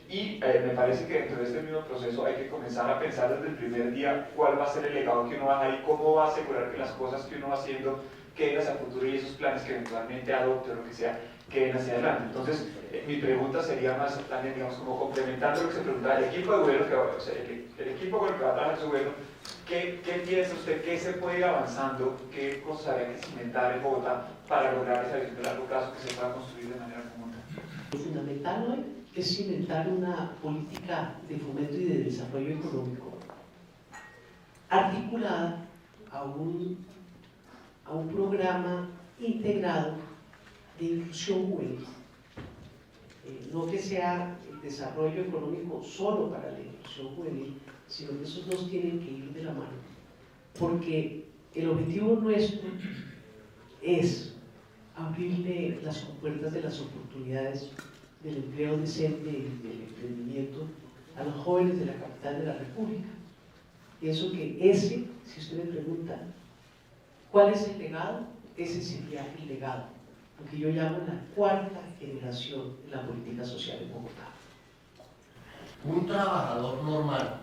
Y me parece que dentro de este mismo proceso hay que comenzar a pensar desde el primer día cuál va a ser el legado que uno va a dejar y cómo va a asegurar que las cosas que uno va haciendo queden hacia el futuro y esos planes que eventualmente adopte o lo que sea queden hacia adelante. Entonces, mi pregunta sería más también, digamos, como complementando lo que se preguntaba, el equipo de gobierno que va, o sea, el equipo con el que va a trabajar su gobierno, ¿qué piensa usted? ¿Qué se puede ir avanzando? ¿Qué cosas habría que cimentar en Bogotá para lograr esa visión de largo plazo que se pueda construir de manera conjunta? Lo fundamental hoy es cimentar una política de fomento y de desarrollo económico articulada a un programa integrado de inclusión juvenil. No que sea el desarrollo económico solo para la inclusión juvenil, sino que esos dos tienen que ir de la mano. Porque el objetivo nuestro es abrirle las compuertas de las oportunidades del empleo decente y del emprendimiento a los jóvenes de la capital de la República. Pienso que ese, si usted me pregunta, ¿cuál es el legado? Ese sería el legado, lo que yo llamo la cuarta generación de la política social en Bogotá. Un trabajador normal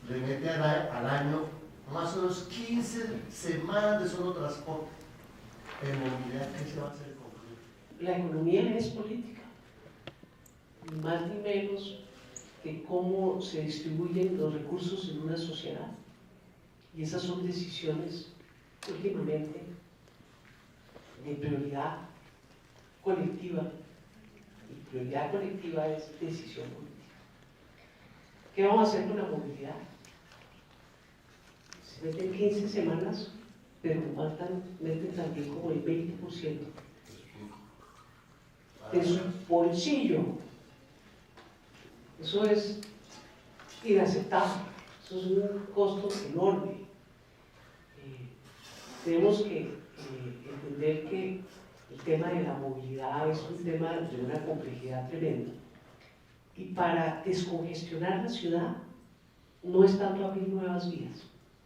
le mete al año más o menos 15 semanas de solo transporte. En movilidad, ¿qué se va a hacer con él? La economía es política, ni más ni menos que cómo se distribuyen los recursos en una sociedad. Y esas son decisiones últimamente de prioridad colectiva, y prioridad colectiva es decisión política. ¿Qué vamos a hacer con la movilidad? Se meten 15 semanas, pero meten también como el 20% de su bolsillo. Eso es inaceptable, eso es un costo enorme. Tenemos que entender que el tema de la movilidad es un tema de una complejidad tremenda. Y para descongestionar la ciudad no es tanto abrir nuevas vías.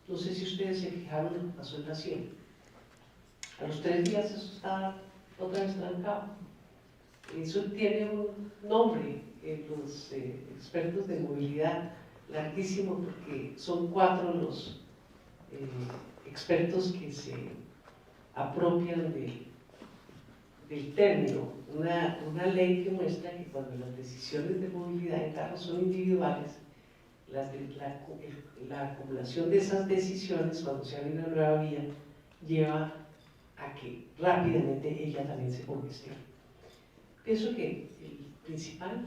No sé si ustedes se fijaron en lo que pasó en la 100. A los 3 días eso está otra vez trancado. Eso tiene un nombre en los expertos de movilidad larguísimo, porque son 4 los expertos que se apropian del término. Una ley que muestra que cuando las decisiones de movilidad en carros son individuales, la acumulación de esas decisiones cuando se abre una nueva vía lleva a que rápidamente ella también se congestione. Pienso que el principal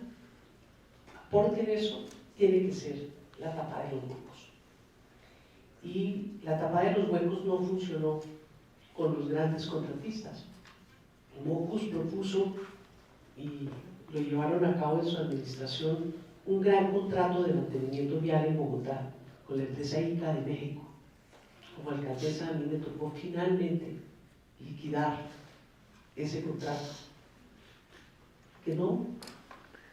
aporte en eso tiene que ser la tapa de los huecos. Y la tapa de los huecos no funcionó con los grandes contratistas. Mocus propuso, y lo llevaron a cabo en su administración, un gran contrato de mantenimiento vial en Bogotá con la empresa ICA de México. Como alcaldesa a mí me tocó finalmente liquidar ese contrato, que no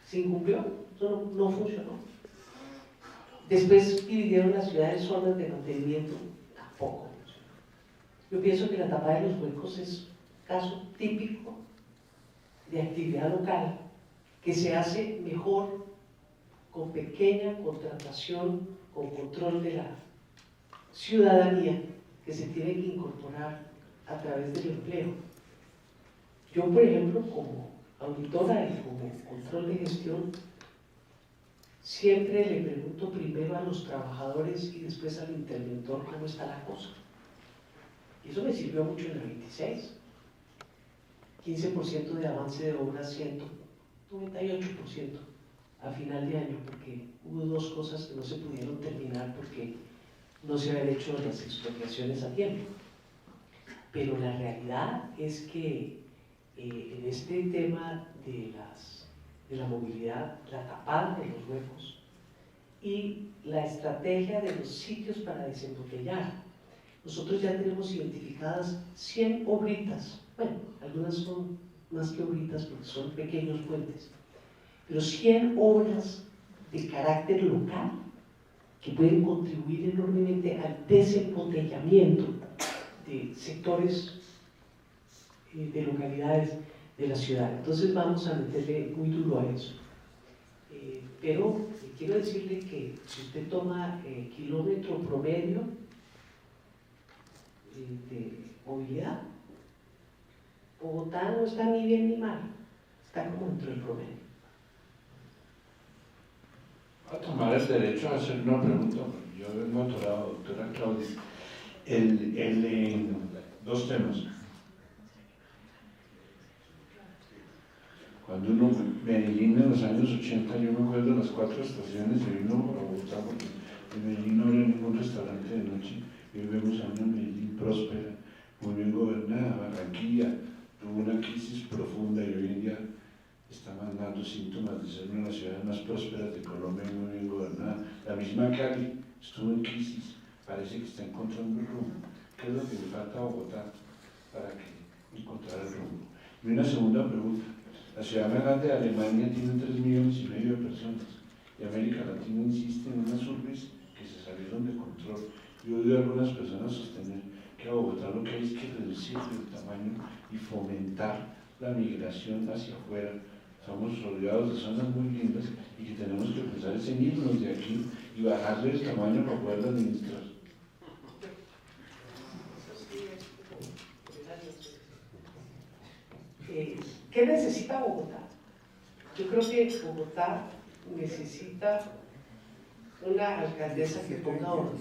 se incumplió, eso no funcionó. Después dividieron la ciudad en zonas de mantenimiento, tampoco funcionó. Yo pienso que la tapa de los huecos es caso típico de actividad local que se hace mejor con pequeña contratación, con control de la ciudadanía que se tiene que incorporar a través del empleo. Yo, por ejemplo, como auditora y como control de gestión, siempre le pregunto primero a los trabajadores y después al interventor cómo está la cosa. Y eso me sirvió mucho en la 26. 15% de avance de obras, 198% a final de año, porque hubo 2 cosas que no se pudieron terminar porque no se habían hecho las expropiaciones a tiempo. Pero la realidad es que en este tema de la movilidad, la tapada de los huecos y la estrategia de los sitios para desembotellar, nosotros ya tenemos identificadas 100 obritas. Bueno, algunas son más que obritas porque son pequeños puentes, pero 100 obras de carácter local que pueden contribuir enormemente al desembotellamiento de sectores de localidades de la ciudad. Entonces vamos a meterle muy duro a eso. Pero quiero decirle que si usted toma kilómetro promedio de movilidad, Bogotá no está ni bien ni mal, está como dentro del promedio. Voy a tomar el derecho a hacer una pregunta, porque yo vengo atorado, doctora Claudia. Dos temas. Cuando uno, Medellín en los años 80, yo me acuerdo de las 4 estaciones, se vino a Bogotá, porque en Medellín no había ningún restaurante de noche. Y hoy vemos a una Medellín próspera, muy bien gobernada. Barranquilla tuvo una crisis profunda y hoy en día está mandando síntomas de ser una de las ciudades más prósperas de Colombia y muy bien gobernada. La misma Cali estuvo en crisis, parece que está encontrando el rumbo. ¿Qué es lo que le falta a Bogotá para que encontrar el rumbo? Y una segunda pregunta. La ciudad más grande de Alemania tiene 3,5 millones de personas y América Latina insiste en unas urbes que se salieron de control. Yo he oído a algunas personas sostener que a Bogotá lo que hay es que reducir el tamaño y fomentar la migración hacia afuera. Estamos rodeados de zonas muy lindas y que tenemos que pensar en irnos de aquí y bajarle el tamaño para poder administrar. ¿Qué necesita Bogotá? Yo creo que Bogotá necesita una alcaldesa que ponga orden.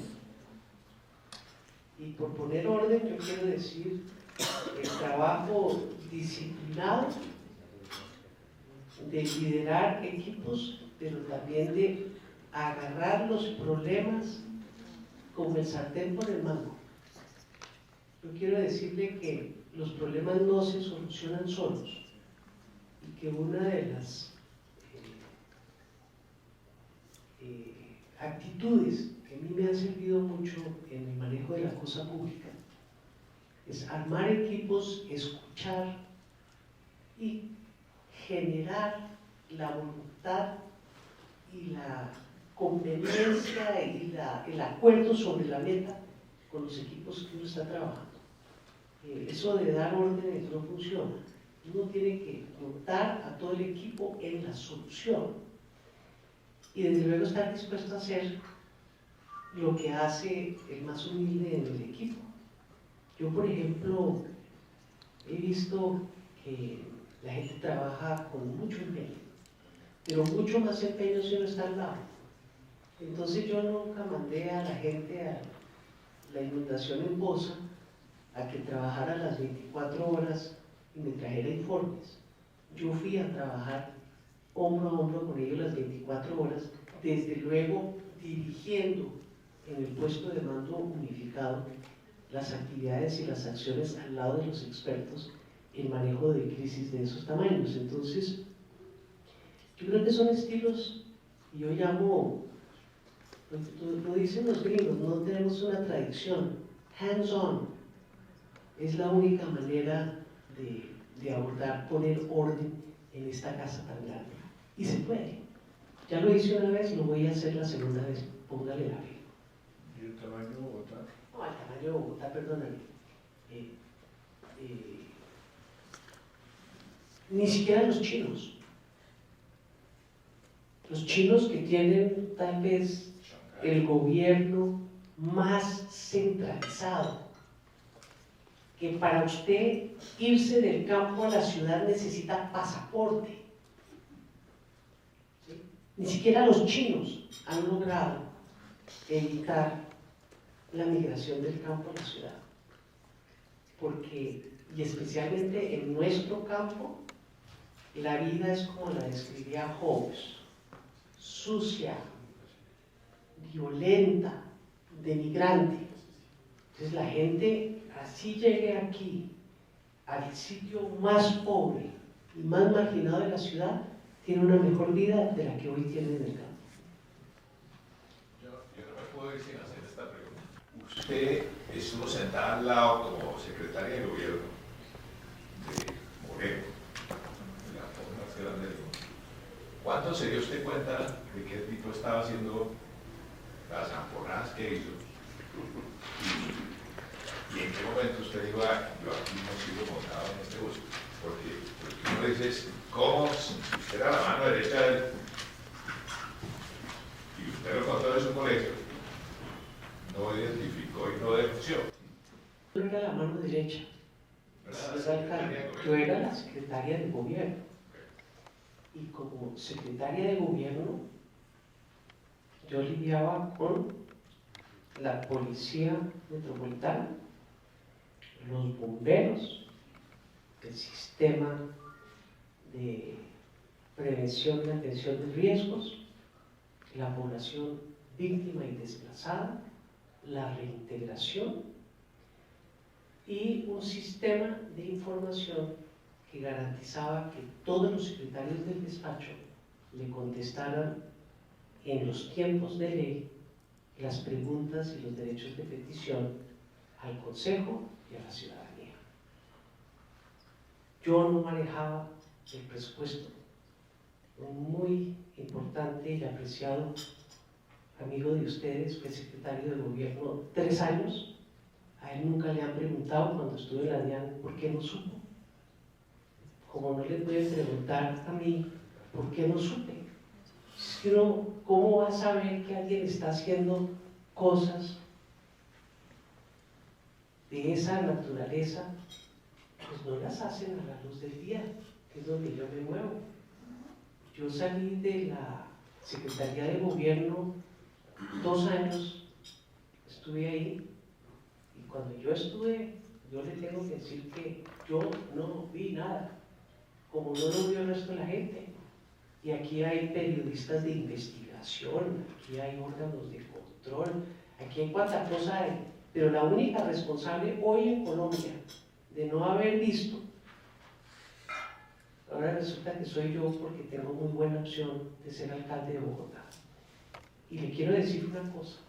Y por poner orden yo quiero decir el trabajo disciplinado de liderar equipos, pero también de agarrar los problemas como el sartén por el mango. Yo quiero decirle que los problemas no se solucionan solos y que una de las actitudes que a mí me han servido mucho en el manejo de la cosa pública es armar equipos, escuchar y generar la voluntad y la conveniencia y el acuerdo sobre la meta con los equipos que uno está trabajando. Eso de dar órdenes no funciona. Uno tiene que montar a todo el equipo en la solución y desde luego estar dispuesto a hacer lo que hace el más humilde en el equipo. Yo, por ejemplo, he visto que la gente trabaja con mucho empeño, pero mucho más empeño si uno está al lado. Entonces yo nunca mandé a la gente a la inundación en Bosa a que trabajara las 24 horas y me trajera informes. Yo fui a trabajar hombro a hombro con ellos las 24 horas, desde luego dirigiendo en el puesto de mando unificado las actividades y las acciones al lado de los expertos en manejo de crisis de esos tamaños. Entonces, yo creo que son estilos, y yo llamo, lo dicen los gringos, no tenemos una tradición, hands-on, es la única manera de abordar, poner orden en esta casa tan grande. Y se puede. Ya lo hice una vez, lo voy a hacer la segunda vez, póngale la fe. ¿Y el tamaño de Bogotá? No, el tamaño de Bogotá, perdóname. Ni siquiera los chinos. Los chinos que tienen tal vez el gobierno más centralizado, que para usted irse del campo a la ciudad necesita pasaporte. ¿Sí? Ni siquiera los chinos han logrado evitar la migración del campo a la ciudad. Porque, y especialmente en nuestro campo, la vida es como la describía Hobbes, sucia, violenta, denigrante. Entonces la gente, así llegue aquí, al sitio más pobre y más marginado de la ciudad, tiene una mejor vida de la que hoy tiene en el campo. Yo no me puedo ir sin hacer esta pregunta. Usted estuvo sentada al lado como secretaria de gobierno de Moreno, de la forma más grande del mundo. ¿Cuánto cuándo se dio usted cuenta de que el tipo estaba haciendo las zamporradas que hizo? ¿Y en qué momento usted dijo, yo aquí no sigo montado en este bus? Porque uno dice, ¿cómo? Si usted era la mano derecha de él, y usted lo contó de su colegio, no identificó y no denunció. Yo era la mano derecha. Yo era la secretaria de gobierno. Y como secretaria de gobierno, yo lidiaba con la policía metropolitana, los bomberos, el sistema de prevención y atención de riesgos, la población víctima y desplazada, la reintegración y un sistema de información que garantizaba que todos los secretarios del despacho le contestaran en los tiempos de ley las preguntas y los derechos de petición al Consejo y a la ciudadanía. Yo no manejaba el presupuesto. Un muy importante y apreciado amigo de ustedes fue secretario de gobierno 3 años. A él nunca le han preguntado cuando estuve en la DIAN por qué no supo. Como no le pueden preguntar a mí por qué no supe. Es que uno, ¿cómo va a saber que alguien está haciendo cosas de esa naturaleza? Pues no las hacen a la luz del día, que es donde yo me muevo. Yo salí de la Secretaría de Gobierno 2 años, estuve ahí, y cuando yo estuve, yo le tengo que decir que yo no vi nada, como no lo vio el resto de la gente. Y aquí hay periodistas de investigación, aquí hay órganos de control, aquí hay cuánta cosa hay, pero la única responsable hoy en Colombia de no haber visto, ahora resulta que soy yo porque tengo muy buena opción de ser alcalde de Bogotá. Y le quiero decir una cosa,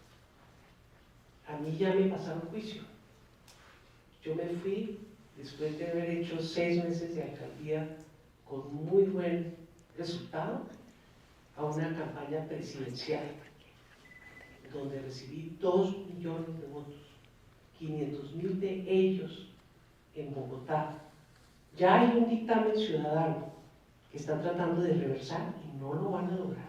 a mí ya me pasaron juicio. Yo me fui, después de haber hecho 6 meses de alcaldía con muy buen resultado, a una campaña presidencial donde recibí 2 millones de votos, 500.000 de ellos en Bogotá. Ya hay un dictamen ciudadano que están tratando de reversar y no lo van a lograr.